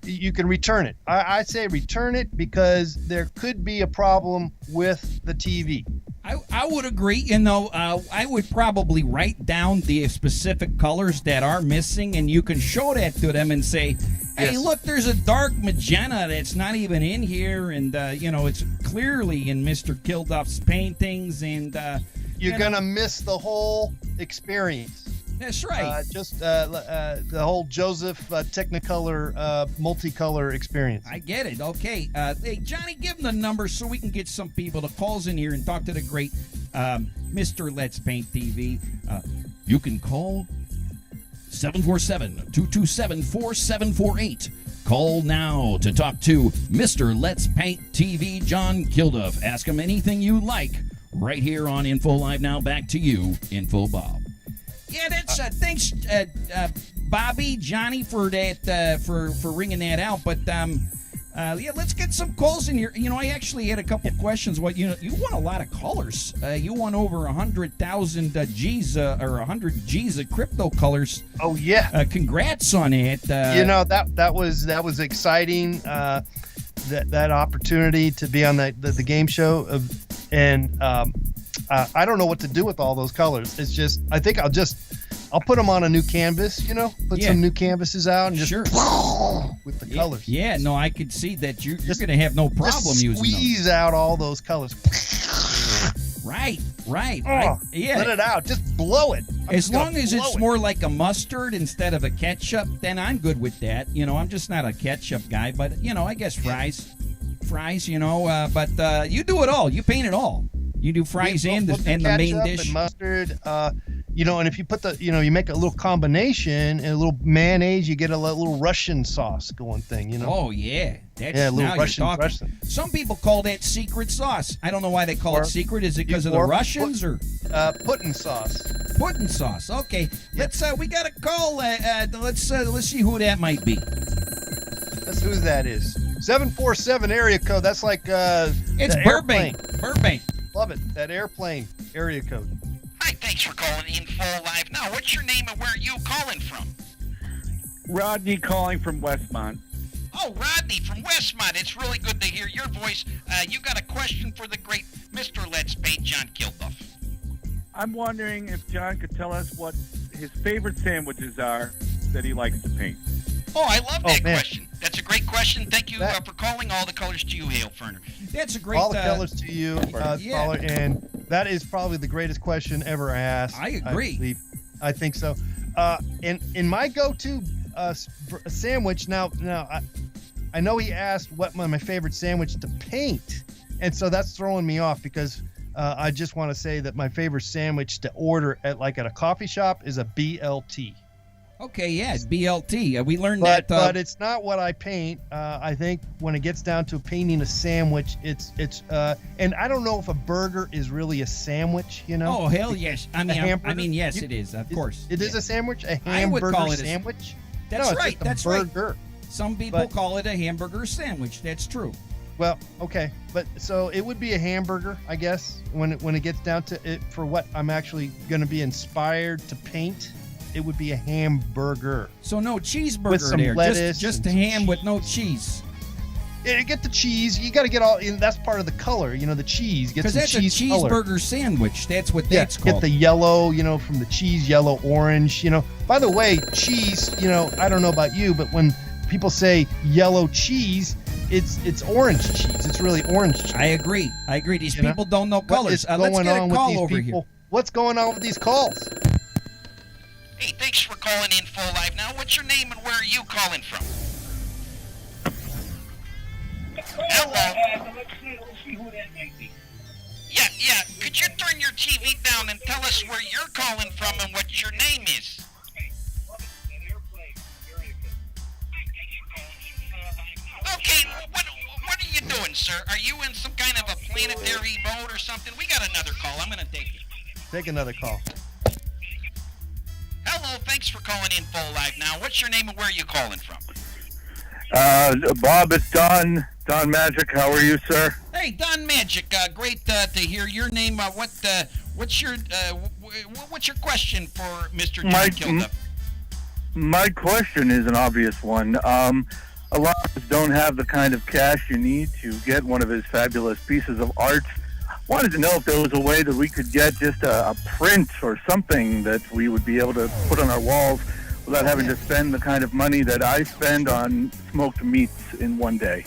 [SPEAKER 3] You can return it. I say return it because there could be a problem with the TV.
[SPEAKER 2] I would agree. I would probably write down the specific colors that are missing, and you can show that to them and say, hey, look, there's a dark magenta that's not even in here, and it's clearly in Mr. Kilduff's paintings, and
[SPEAKER 3] you're gonna miss the whole experience.
[SPEAKER 2] That's right.
[SPEAKER 3] The whole Joseph Technicolor multicolor experience.
[SPEAKER 2] I get it. Okay. Hey, Johnny, give him the number so we can get some people to calls in here and talk to the great Mr. Let's Paint TV. You can call 747-227-4748. Call now to talk to Mr. Let's Paint TV, John Kilduff. Ask him anything you like right here on Info Live Now. Back to you, Info Bob. Yeah, that's thanks, Bobby, Johnny, for that for ringing that out. But let's get some calls in here. I actually had a couple questions. You won a lot of colors. You won over 100,000 G's or 100 G's of crypto colors.
[SPEAKER 3] Oh yeah!
[SPEAKER 2] Congrats on it.
[SPEAKER 3] That was exciting. That opportunity to be on the game show I don't know what to do with all those colors. It's just, I think I'll put them on a new canvas, put some new canvases out and just with the colors.
[SPEAKER 2] Yeah, no, I could see that you're going to have no problem using them.
[SPEAKER 3] Squeeze out all those colors.
[SPEAKER 2] Right.
[SPEAKER 3] Let it out. Just blow it.
[SPEAKER 2] As long as it's more like a mustard instead of a ketchup, then I'm good with that. I'm just not a ketchup guy, but, I guess fries, but you do it all. You paint it all. You do fries and the main dish.
[SPEAKER 3] And mustard, and if you put you make a little combination and a little mayonnaise, you get a little Russian sauce going thing,
[SPEAKER 2] Oh, yeah.
[SPEAKER 3] A little Russian.
[SPEAKER 2] Some people call that secret sauce. I don't know why they call it secret. Is it because of the Russians or?
[SPEAKER 3] Pudding sauce.
[SPEAKER 2] Pudding sauce. Okay. Let's, we got a call. Let's see who that might be.
[SPEAKER 3] That's who that is. 747 area code. That's like,
[SPEAKER 2] it's Burbank. Burbank.
[SPEAKER 3] Love it. That airplane area code.
[SPEAKER 9] Hi, thanks for calling Info Live Now. What's your name and where are you calling from?
[SPEAKER 11] Rodney calling from Westmont.
[SPEAKER 9] Oh, Rodney from Westmont. It's really good to hear your voice. You got a question for the great Mr. Let's Paint, John Kilduff.
[SPEAKER 11] I'm wondering if John could tell us what his favorite sandwiches are that he likes to paint.
[SPEAKER 9] Oh, I love that question. That's a great question. Thank you for calling. All the colors to you, Hail Ferner.
[SPEAKER 2] That's a great...
[SPEAKER 3] All the colors to you, caller, and that is probably the greatest question ever asked.
[SPEAKER 2] I agree.
[SPEAKER 3] I think so. In my go-to sandwich, now I know he asked what my favorite sandwich to paint, and so that's throwing me off because I just want to say that my favorite sandwich to order at a coffee shop is a BLT.
[SPEAKER 2] Okay, yeah, it's BLT. We learned
[SPEAKER 3] but,
[SPEAKER 2] that.
[SPEAKER 3] But it's not what I paint. I think when it gets down to painting a sandwich, it's and I don't know if a burger is really a sandwich.
[SPEAKER 2] Oh hell yes! I mean yes, it is. Of course,
[SPEAKER 3] it is a sandwich. A hamburger
[SPEAKER 2] I would call it
[SPEAKER 3] sandwich.
[SPEAKER 2] That's right. That's
[SPEAKER 3] burger.
[SPEAKER 2] Right. Some people call it a hamburger sandwich. That's true.
[SPEAKER 3] Well, okay, but so it would be a hamburger, I guess, when it gets down to it for what I'm actually going to be inspired to paint. it would be a hamburger.
[SPEAKER 2] So no cheeseburger
[SPEAKER 3] With some
[SPEAKER 2] there,
[SPEAKER 3] lettuce
[SPEAKER 2] just a
[SPEAKER 3] and
[SPEAKER 2] ham with no cheese.
[SPEAKER 3] Yeah, get the cheese. You got to get all. That's part of the color. The cheese. Get
[SPEAKER 2] Because
[SPEAKER 3] some
[SPEAKER 2] that's a
[SPEAKER 3] cheese
[SPEAKER 2] cheeseburger
[SPEAKER 3] color.
[SPEAKER 2] sandwich. That's what
[SPEAKER 3] Yeah,
[SPEAKER 2] that's called.
[SPEAKER 3] get the yellow. From the cheese, yellow, orange. By the way, cheese. I don't know about you, but when people say yellow cheese, it's orange cheese. It's really orange cheese.
[SPEAKER 2] I agree. These people don't know colors.
[SPEAKER 3] What is
[SPEAKER 2] Let's
[SPEAKER 3] going
[SPEAKER 2] get
[SPEAKER 3] on
[SPEAKER 2] a call
[SPEAKER 3] with these
[SPEAKER 2] over
[SPEAKER 3] people?
[SPEAKER 2] here.
[SPEAKER 3] What's going on with these calls?
[SPEAKER 9] Hey, thanks for calling in full live. Now, what's your name and where are you calling from? Hello. Yeah. Could you turn your TV down and tell us where you're calling from and what your name is? Okay, what are you doing, sir? Are you in some kind of a planetary mode or something? We got another call. I'm going to take it.
[SPEAKER 3] Take another call.
[SPEAKER 9] Hello, thanks for calling in full live now. What's your name and where are you calling from?
[SPEAKER 10] Bob, it's Don Magic. How are you, sir?
[SPEAKER 9] Hey, Don Magic. Great to hear your name. What's your question for Mr. John Kilduff?
[SPEAKER 10] My question is an obvious one. A lot of us don't have the kind of cash you need to get one of his fabulous pieces of art. Wanted to know if there was a way that we could get just a print or something that we would be able to put on our walls without having to spend the kind of money that I spend on smoked meats in one day.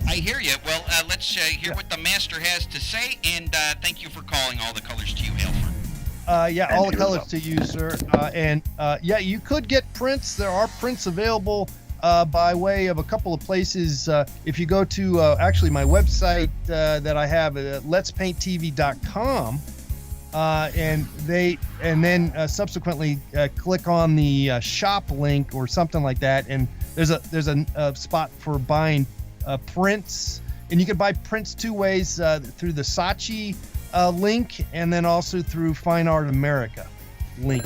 [SPEAKER 9] I hear you. Well, let's hear what the master has to say, and thank you for calling. All the colors to you, Hailford.
[SPEAKER 3] All the colors to you, sir. You could get prints. There are prints available by way of a couple of places. If you go to actually my website that I have, letspainttv.com, and then subsequently click on the shop link or something like that, and there's a spot for buying prints, and you can buy prints two ways, through the Saatchi link and then also through Fine Art America link.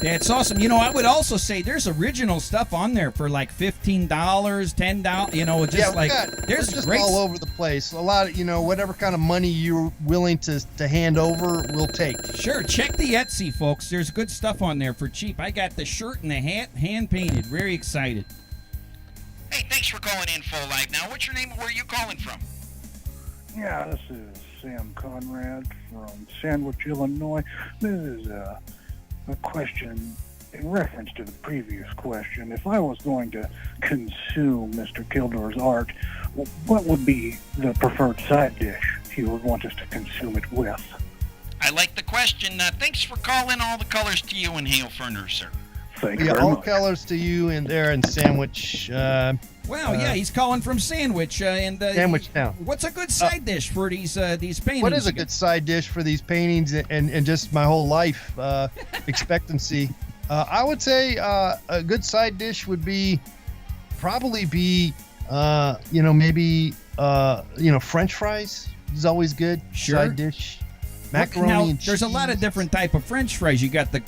[SPEAKER 2] That's awesome. I would also say there's original stuff on there for like $15, $10. There's
[SPEAKER 3] just
[SPEAKER 2] great
[SPEAKER 3] all over the place. A lot of whatever kind of money you're willing to hand over, we'll take.
[SPEAKER 2] Sure, check the Etsy, folks. There's good stuff on there for cheap. I got the shirt and the hat hand painted. Very excited.
[SPEAKER 9] Hey, thanks for calling in full live now. What's your name and where are you calling from?
[SPEAKER 12] Yeah, this is Sam Conrad from Sandwich, Illinois. This is a question in reference to the previous question. If I was going to consume Mr. Kilduff's art, what would be the preferred side dish he would want us to consume it with?
[SPEAKER 9] I like the question. Thanks for calling. All the colors to you and Hail Furner, sir.
[SPEAKER 12] Thank you very
[SPEAKER 3] all
[SPEAKER 12] much.
[SPEAKER 3] colors to you in there in Sandwich.
[SPEAKER 2] He's calling from Sandwich.
[SPEAKER 3] Sandwich Town.
[SPEAKER 2] What's a good side dish for these paintings?
[SPEAKER 3] What is a good side dish for these paintings and just my whole life expectancy? I would say a good side dish would probably be French fries is always good.
[SPEAKER 2] Sure.
[SPEAKER 3] Side dish. Macaroni
[SPEAKER 2] now,
[SPEAKER 3] and
[SPEAKER 2] there's a lot of
[SPEAKER 3] cheese.
[SPEAKER 2] different type of French fries. You got the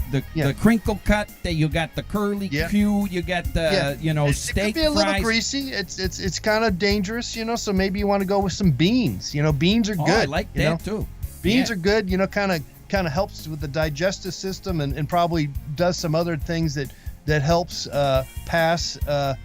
[SPEAKER 2] crinkle cut. You got the curly Q. You got the steak
[SPEAKER 3] It could be a little
[SPEAKER 2] fries.
[SPEAKER 3] greasy. It's kind of dangerous, so maybe you want to go with some beans. Beans are good.
[SPEAKER 2] I like that too.
[SPEAKER 3] Beans are good. Kind of helps with the digestive system and probably does some other things that helps pass the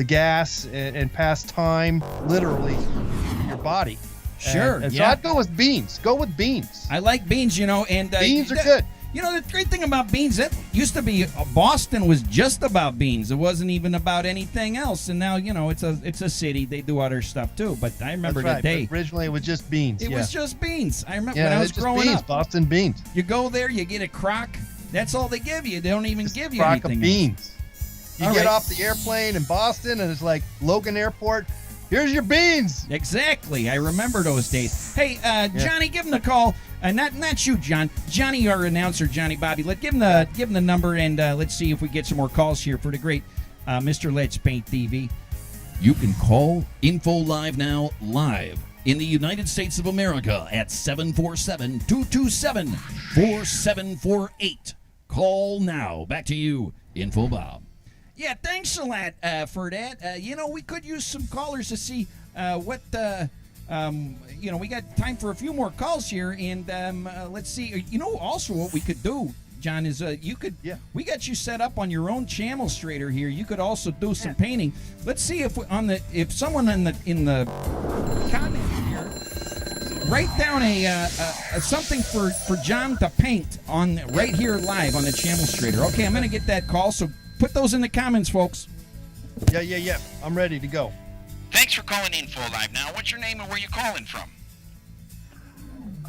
[SPEAKER 3] gas and pass time literally in your body.
[SPEAKER 2] Sure.
[SPEAKER 3] So I'd go with beans. Go with beans.
[SPEAKER 2] I like beans, and
[SPEAKER 3] beans are good.
[SPEAKER 2] The great thing about beans, that used to be Boston was just about beans. It wasn't even about anything else. And now, it's a city. They do other stuff too. But I remember
[SPEAKER 3] That's right,
[SPEAKER 2] the day.
[SPEAKER 3] but originally, it was just beans.
[SPEAKER 2] It was just beans. I remember
[SPEAKER 3] when
[SPEAKER 2] I was growing
[SPEAKER 3] beans,
[SPEAKER 2] up.
[SPEAKER 3] Boston beans.
[SPEAKER 2] You go there, you get a crock. That's all they give you. They don't even give you
[SPEAKER 3] crock
[SPEAKER 2] anything
[SPEAKER 3] of beans.
[SPEAKER 2] else.
[SPEAKER 3] You get off the airplane in Boston, and it's like Logan Airport. Here's your beans.
[SPEAKER 2] Exactly. I remember those days. Hey, Johnny, give him the call. Not you, John. Johnny, our announcer, Johnny Bobby. Give him the number, and let's see if we get some more calls here for the great Mr. Let's Paint TV.
[SPEAKER 1] You can call Info Live now live in the United States of America at 747-227-4748. Call now. Back to you, Info Bob.
[SPEAKER 2] Yeah, thanks a lot for that. We could use some callers to see what we got time for a few more calls here, and let's see. Also, what we could do John, is you could.
[SPEAKER 3] Yeah.
[SPEAKER 2] We got you set up on your own channel straightener here. You could also do some painting. Let's see if someone in the comments here write down a something for John to paint on right here live on the channel straightener. Okay, I'm gonna get that call. So put those in the comments, folks.
[SPEAKER 3] Yeah. I'm ready to go.
[SPEAKER 9] Thanks for calling Info Live now. What's your name and where you calling from?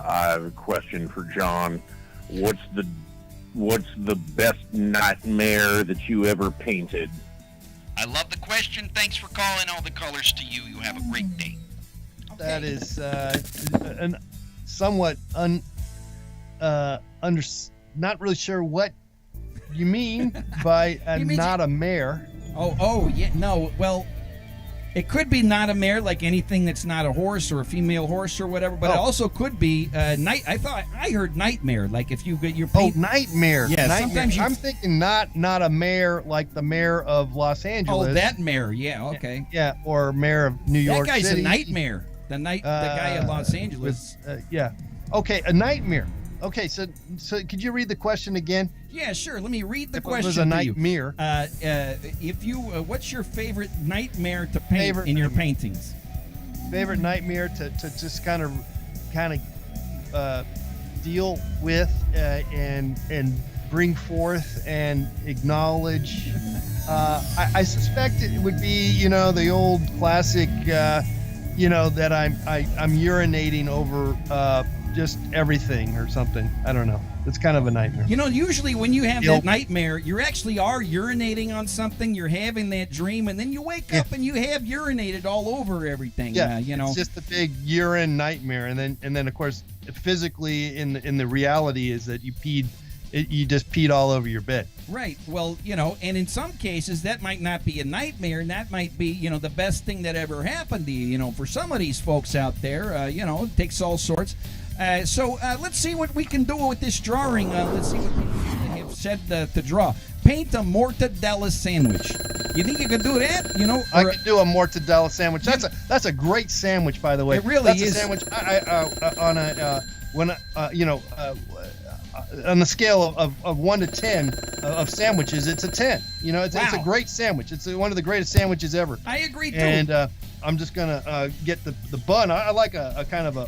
[SPEAKER 10] I have a question for John. What's the best nightmare that you ever painted?
[SPEAKER 9] I love the question. Thanks for calling. All the colors to you. You have a great day.
[SPEAKER 3] That is an somewhat not really sure what you mean by not a mare.
[SPEAKER 2] Oh yeah, no. Well, it could be not a mare, like anything that's not a horse or a female horse or whatever. But it also could be night. I heard nightmare, like if you get your paint.
[SPEAKER 3] Oh, nightmare.
[SPEAKER 2] Yeah,
[SPEAKER 3] nightmare.
[SPEAKER 2] sometimes
[SPEAKER 3] I'm thinking not a mayor like the mayor of Los Angeles.
[SPEAKER 2] Oh, that mayor. Yeah, okay.
[SPEAKER 3] Yeah, or mayor of New York
[SPEAKER 2] That guy's
[SPEAKER 3] City.
[SPEAKER 2] a nightmare. The guy in Los Angeles.
[SPEAKER 3] Yeah. Okay, a nightmare. Okay, so could you read the question again?
[SPEAKER 2] Yeah, sure. Let me read the
[SPEAKER 3] If
[SPEAKER 2] question.
[SPEAKER 3] it was a nightmare.
[SPEAKER 2] If you, what's your favorite nightmare to paint in your paintings?
[SPEAKER 3] Favorite nightmare to just kind of deal with and bring forth and acknowledge. I suspect it would be the old classic that I'm urinating over just everything or something. I don't know. It's kind of a nightmare.
[SPEAKER 2] Usually when you have that nightmare, you actually are urinating on something. You're having that dream, and then you wake up and you have urinated all over everything.
[SPEAKER 3] Yeah, it's just a big urine nightmare, and then of course physically in the reality is that you just peed all over your bed.
[SPEAKER 2] Right. Well, and in some cases that might not be a nightmare, and that might be, the best thing that ever happened to you. For some of these folks out there, it takes all sorts. So let's see what we can do with this drawing. Let's see what people have said to draw. Paint a mortadella sandwich. You think you could do that?
[SPEAKER 3] I could do a mortadella sandwich. That's a great sandwich, by the way.
[SPEAKER 2] It really
[SPEAKER 3] is. That's a sandwich. On the scale of 1 to 10 of sandwiches, it's a 10. It's a great sandwich. It's one of the greatest sandwiches ever.
[SPEAKER 2] I agree too.
[SPEAKER 3] And I'm just gonna get the bun. I like a kind of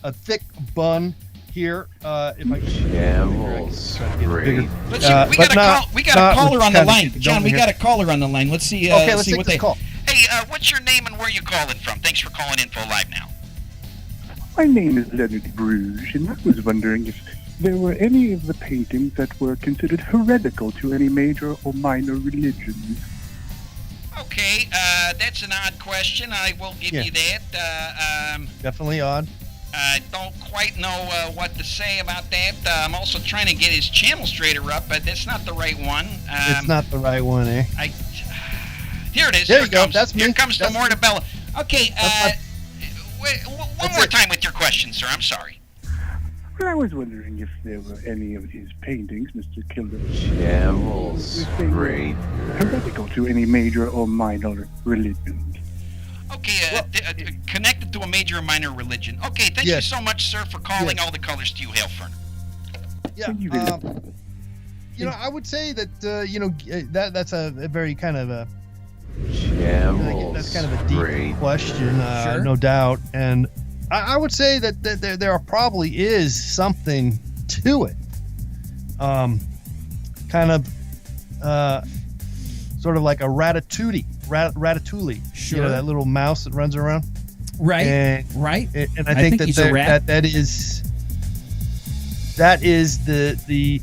[SPEAKER 3] a thick bun here. If I
[SPEAKER 9] we got a caller on the line, John. We got a caller on the line. Let's see.
[SPEAKER 3] Okay, let's
[SPEAKER 9] see
[SPEAKER 3] take
[SPEAKER 9] what
[SPEAKER 3] this
[SPEAKER 9] they
[SPEAKER 3] call.
[SPEAKER 9] Hey, what's your name and where you calling from? Thanks for calling Info Live now.
[SPEAKER 12] My name is Leonard Bruges, and I was wondering if there were any of the paintings that were considered heretical to any major or minor religion.
[SPEAKER 9] Okay, that's an odd question. I will give you that.
[SPEAKER 3] Definitely odd.
[SPEAKER 9] I don't quite know what to say about that. I'm also trying to get his channel straighter up, but that's not the right one.
[SPEAKER 3] It's not the right one, eh?
[SPEAKER 9] Here it is.
[SPEAKER 3] There you go. That's me.
[SPEAKER 9] Here comes the mortadella. Okay, one more
[SPEAKER 3] it.
[SPEAKER 9] time with your question, sir. I'm sorry.
[SPEAKER 12] Well, I was wondering if there were any of his paintings, Mr. Kilduff, heretical to any major or minor religion.
[SPEAKER 9] Okay, connected to a major or minor religion. Okay, thank you so much, sir, for calling. All the colors to you, Hail Ferner.
[SPEAKER 3] Yeah, I would say that that's a very kind of a that's kind of a deep question, no doubt, and I would say that there probably is something to it. Kind of sort of like a ratatouille.
[SPEAKER 2] Sure.
[SPEAKER 3] That little mouse that runs around.
[SPEAKER 2] Right.
[SPEAKER 3] And I think
[SPEAKER 2] he's a rat.
[SPEAKER 3] that is the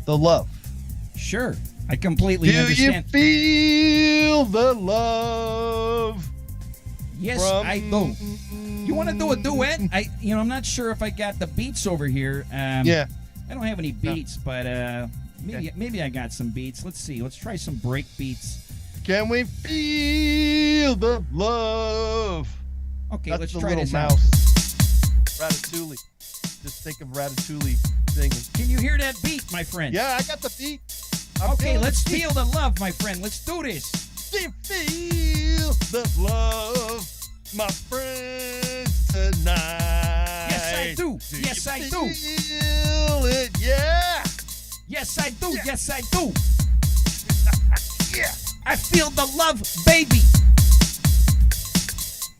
[SPEAKER 3] love.
[SPEAKER 2] Sure. I completely understand.
[SPEAKER 3] Do you feel the love?
[SPEAKER 2] Yes, I do. You want to do a duet? I'm not sure if I got the beats over here.
[SPEAKER 3] Yeah.
[SPEAKER 2] I don't have any beats, but maybe I got some beats. Let's see. Let's try some break beats.
[SPEAKER 3] Can we feel the love?
[SPEAKER 2] Okay,
[SPEAKER 3] That's
[SPEAKER 2] let's
[SPEAKER 3] the
[SPEAKER 2] try
[SPEAKER 3] little
[SPEAKER 2] this
[SPEAKER 3] mouse.
[SPEAKER 2] out.
[SPEAKER 3] Ratatouille. Just think of Ratatouille singing.
[SPEAKER 2] Can you hear that beat, my friend?
[SPEAKER 3] Yeah, I got the beat.
[SPEAKER 2] Okay, let's feel the love, my friend. Let's do this.
[SPEAKER 3] Do you feel the love, my friend, tonight?
[SPEAKER 2] Yes, I do. Yes, I do.
[SPEAKER 3] Feel it, yeah.
[SPEAKER 2] Yes, I do. Yes, I do.
[SPEAKER 3] Yeah.
[SPEAKER 2] I feel the love, baby.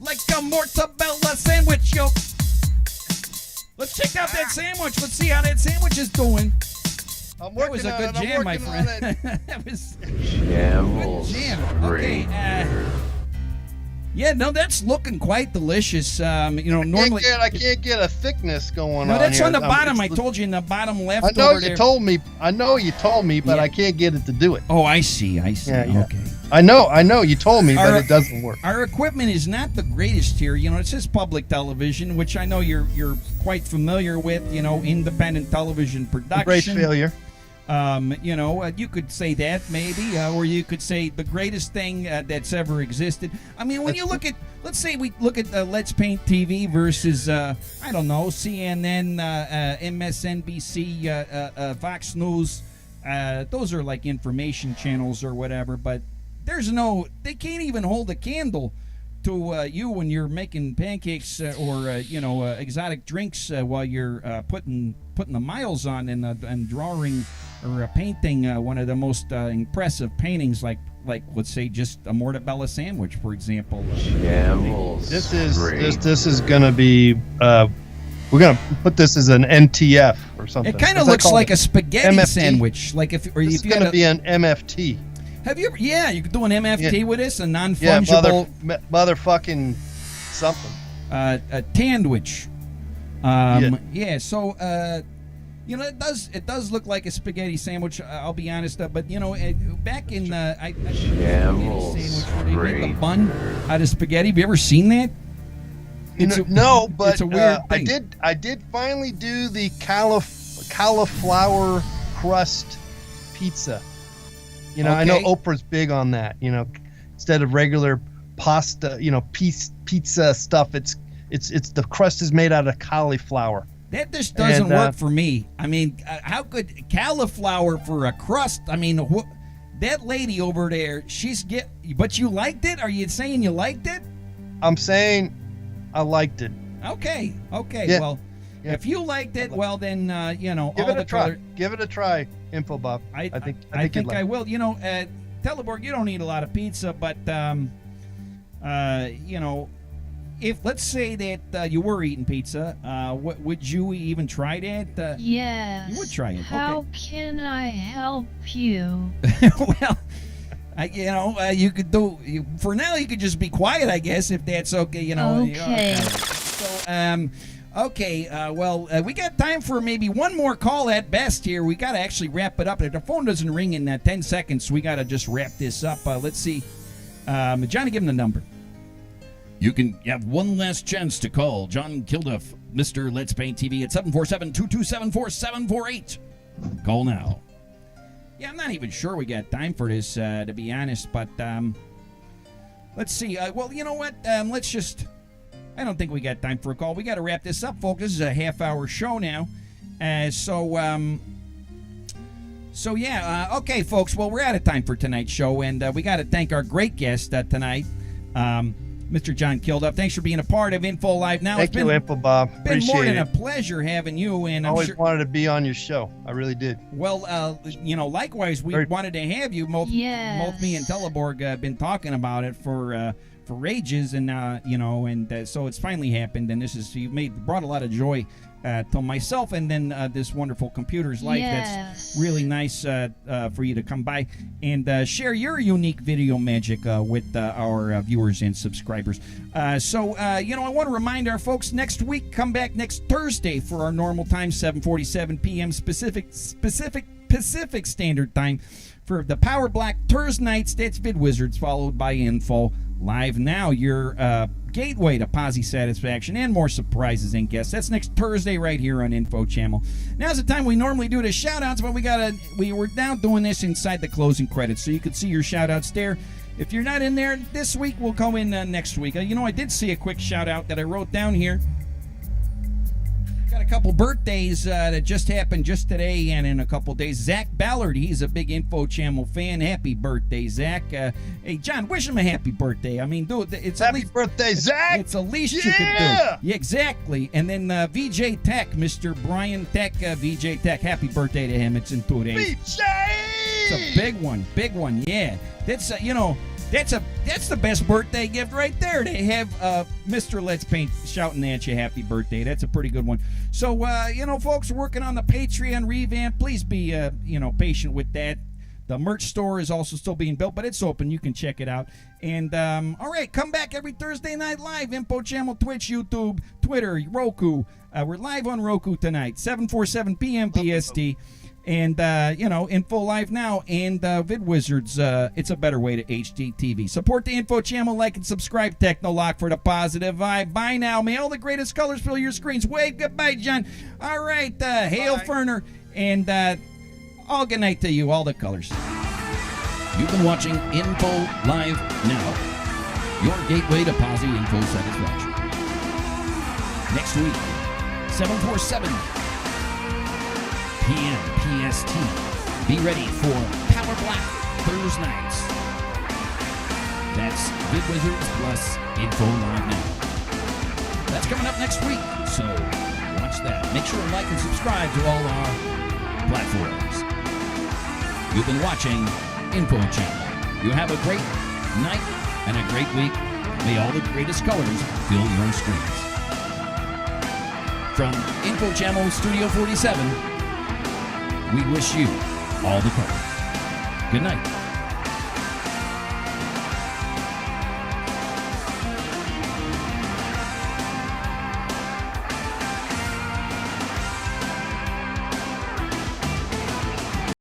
[SPEAKER 2] Like a mortadella sandwich, yo. Let's check out that sandwich. Let's see how that sandwich is doing. That was a good jam, my friend. That was a good jam. Okay. Yeah, no, that's looking quite delicious. Normally
[SPEAKER 3] I can't get a thickness going on.
[SPEAKER 2] No, that's
[SPEAKER 3] here.
[SPEAKER 2] on the bottom. I told you in the bottom left.
[SPEAKER 3] I know
[SPEAKER 2] over
[SPEAKER 3] you
[SPEAKER 2] there.
[SPEAKER 3] told me. I know you told me, but I can't get it to do it.
[SPEAKER 2] Oh, I see.
[SPEAKER 3] Yeah.
[SPEAKER 2] Okay.
[SPEAKER 3] I know. You told me, but it doesn't work.
[SPEAKER 2] Our equipment is not the greatest here. It says public television, which I know you're quite familiar with. Independent television production.
[SPEAKER 3] Great failure.
[SPEAKER 2] You could say that maybe, or you could say the greatest thing that's ever existed. I mean, when you look at, let's say we look at Let's Paint TV versus, I don't know, CNN, MSNBC, Fox News. Those are like information channels or whatever, but they can't even hold a candle to you when you're making pancakes or exotic drinks while you're putting the miles on and drawing or painting one of the most impressive paintings, like let's say just a mortadella sandwich, for example.
[SPEAKER 3] This is gonna be. We're gonna put this as an NTF or something.
[SPEAKER 2] It kind of looks like a spaghetti sandwich. Like if
[SPEAKER 3] it's gonna be an MFT.
[SPEAKER 2] Have you ever? Yeah, you could do an MFT with this, a non-fungible.
[SPEAKER 3] Yeah, motherfucking something.
[SPEAKER 2] A tandwich. Yeah. So it does look like a spaghetti sandwich. I'll be honest, but back in I sandwich where they make a bun out of spaghetti. Have you ever seen that?
[SPEAKER 3] No, but
[SPEAKER 2] it's a weird thing.
[SPEAKER 3] I did finally do the cauliflower crust pizza. I know Oprah's big on that. Instead of regular pasta, pizza stuff, it's the crust is made out of cauliflower.
[SPEAKER 2] That just doesn't work for me. I mean, how could cauliflower for a crust? I mean, that lady over there, but you liked it? Are you saying you liked it?
[SPEAKER 3] I'm saying I liked it.
[SPEAKER 2] Okay.
[SPEAKER 3] Yeah.
[SPEAKER 2] Well, if you liked it, well then
[SPEAKER 3] give it a try. Give it a try, Info Bob. I think I
[SPEAKER 2] will. Teleborg, you don't eat a lot of pizza, but if let's say that you were eating pizza, would you even try that?
[SPEAKER 7] Yes.
[SPEAKER 2] You would try it.
[SPEAKER 7] How can I help you?
[SPEAKER 2] Well, you could do. For now, you could just be quiet, I guess, if that's okay.
[SPEAKER 7] Okay.
[SPEAKER 2] So, well, we got time for maybe one more call at best here. We got to actually wrap it up. If the phone doesn't ring in 10 seconds, we got to just wrap this up. Let's see. Johnny, give him the number.
[SPEAKER 1] You can have one last chance to call John Kilduff, Mr. Let's Paint TV at 747-227-4748. Call now.
[SPEAKER 2] Yeah, I'm not even sure we got time for this, to be honest, but let's see. Well, you know what? Let's just... I don't think we got time for a call. We got to wrap this up, folks. This is a half-hour show now. Okay, folks. Well, we're out of time for tonight's show, and we got to thank our great guest tonight, Mr. John Kilduff. Thanks for being a part of Info Live Now.
[SPEAKER 3] Thank you, Info Bob.
[SPEAKER 2] Been
[SPEAKER 3] Appreciate
[SPEAKER 2] more than
[SPEAKER 3] it.
[SPEAKER 2] a pleasure having you. And
[SPEAKER 3] I always wanted to be on your show. I really did.
[SPEAKER 2] Well, likewise, we wanted to have you. Both me and Teleborg have been talking about it for ages, and so it's finally happened. And you've brought a lot of joy to myself, and then this wonderful computer's life. That's really nice for you to come by and share your unique video magic with our viewers and subscribers. I want to remind our folks, next week, come back next Thursday for our normal time, 7:47 p.m. Pacific Standard Time, for the Power Black Thursday nights. That's Vid Wizards, followed by Info Live Now, your gateway to posse satisfaction and more surprises and guests. That's next Thursday right here on Info Channel. Now's the time we normally do the shout-outs, but we were now doing this inside the closing credits, so you could see your shout-outs there. If you're not in there this week, we'll go in next week. I did see a quick shout-out that I wrote down here. Got a couple birthdays that just happened just today and in a couple days. Zach Ballard, he's a big Info Channel fan. Happy birthday, Zach. Hey, John, wish him a happy birthday. I mean, dude, it's
[SPEAKER 3] happy birthday, Zach.
[SPEAKER 2] It's the least you can do. Yeah, exactly. And then VJ Tech, Mr. Brian Tech, VJ Tech. Happy birthday to him. It's in 2 days.
[SPEAKER 3] VJ!
[SPEAKER 2] It's a big one. Yeah. That's that's the best birthday gift right there. They have Mr. Let's Paint shouting at you happy birthday. That's a pretty good one. So folks, we're working on the Patreon revamp. Please be patient with that. The merch store is also still being built, but it's open. You can check it out. And all right, come back every Thursday night live. Info Channel, Twitch, YouTube, Twitter, Roku. We're live on Roku tonight, 7:47 p.m. PST. And, Info Live Now and VidWizards, it's a better way to HD TV. Support the Info Channel, like and subscribe. Technolock for the positive vibe. Bye now. May all the greatest colors fill your screens. Wave goodbye, John. All right, hail Ferner. And all good night to you, all the colors.
[SPEAKER 1] You've been watching Info Live Now, your gateway to posi info satisfaction. Next week, 7:47 p.m. PST. Be ready for Power Black Thursday nights. That's VidWizards plus Info Live Now. That's coming up next week, so watch that. Make sure to like and subscribe to all our platforms. You've been watching Info Channel. You have a great night and a great week. May all the greatest colors fill your screens. From Info Channel Studio 47, we wish you all the colors. Good night.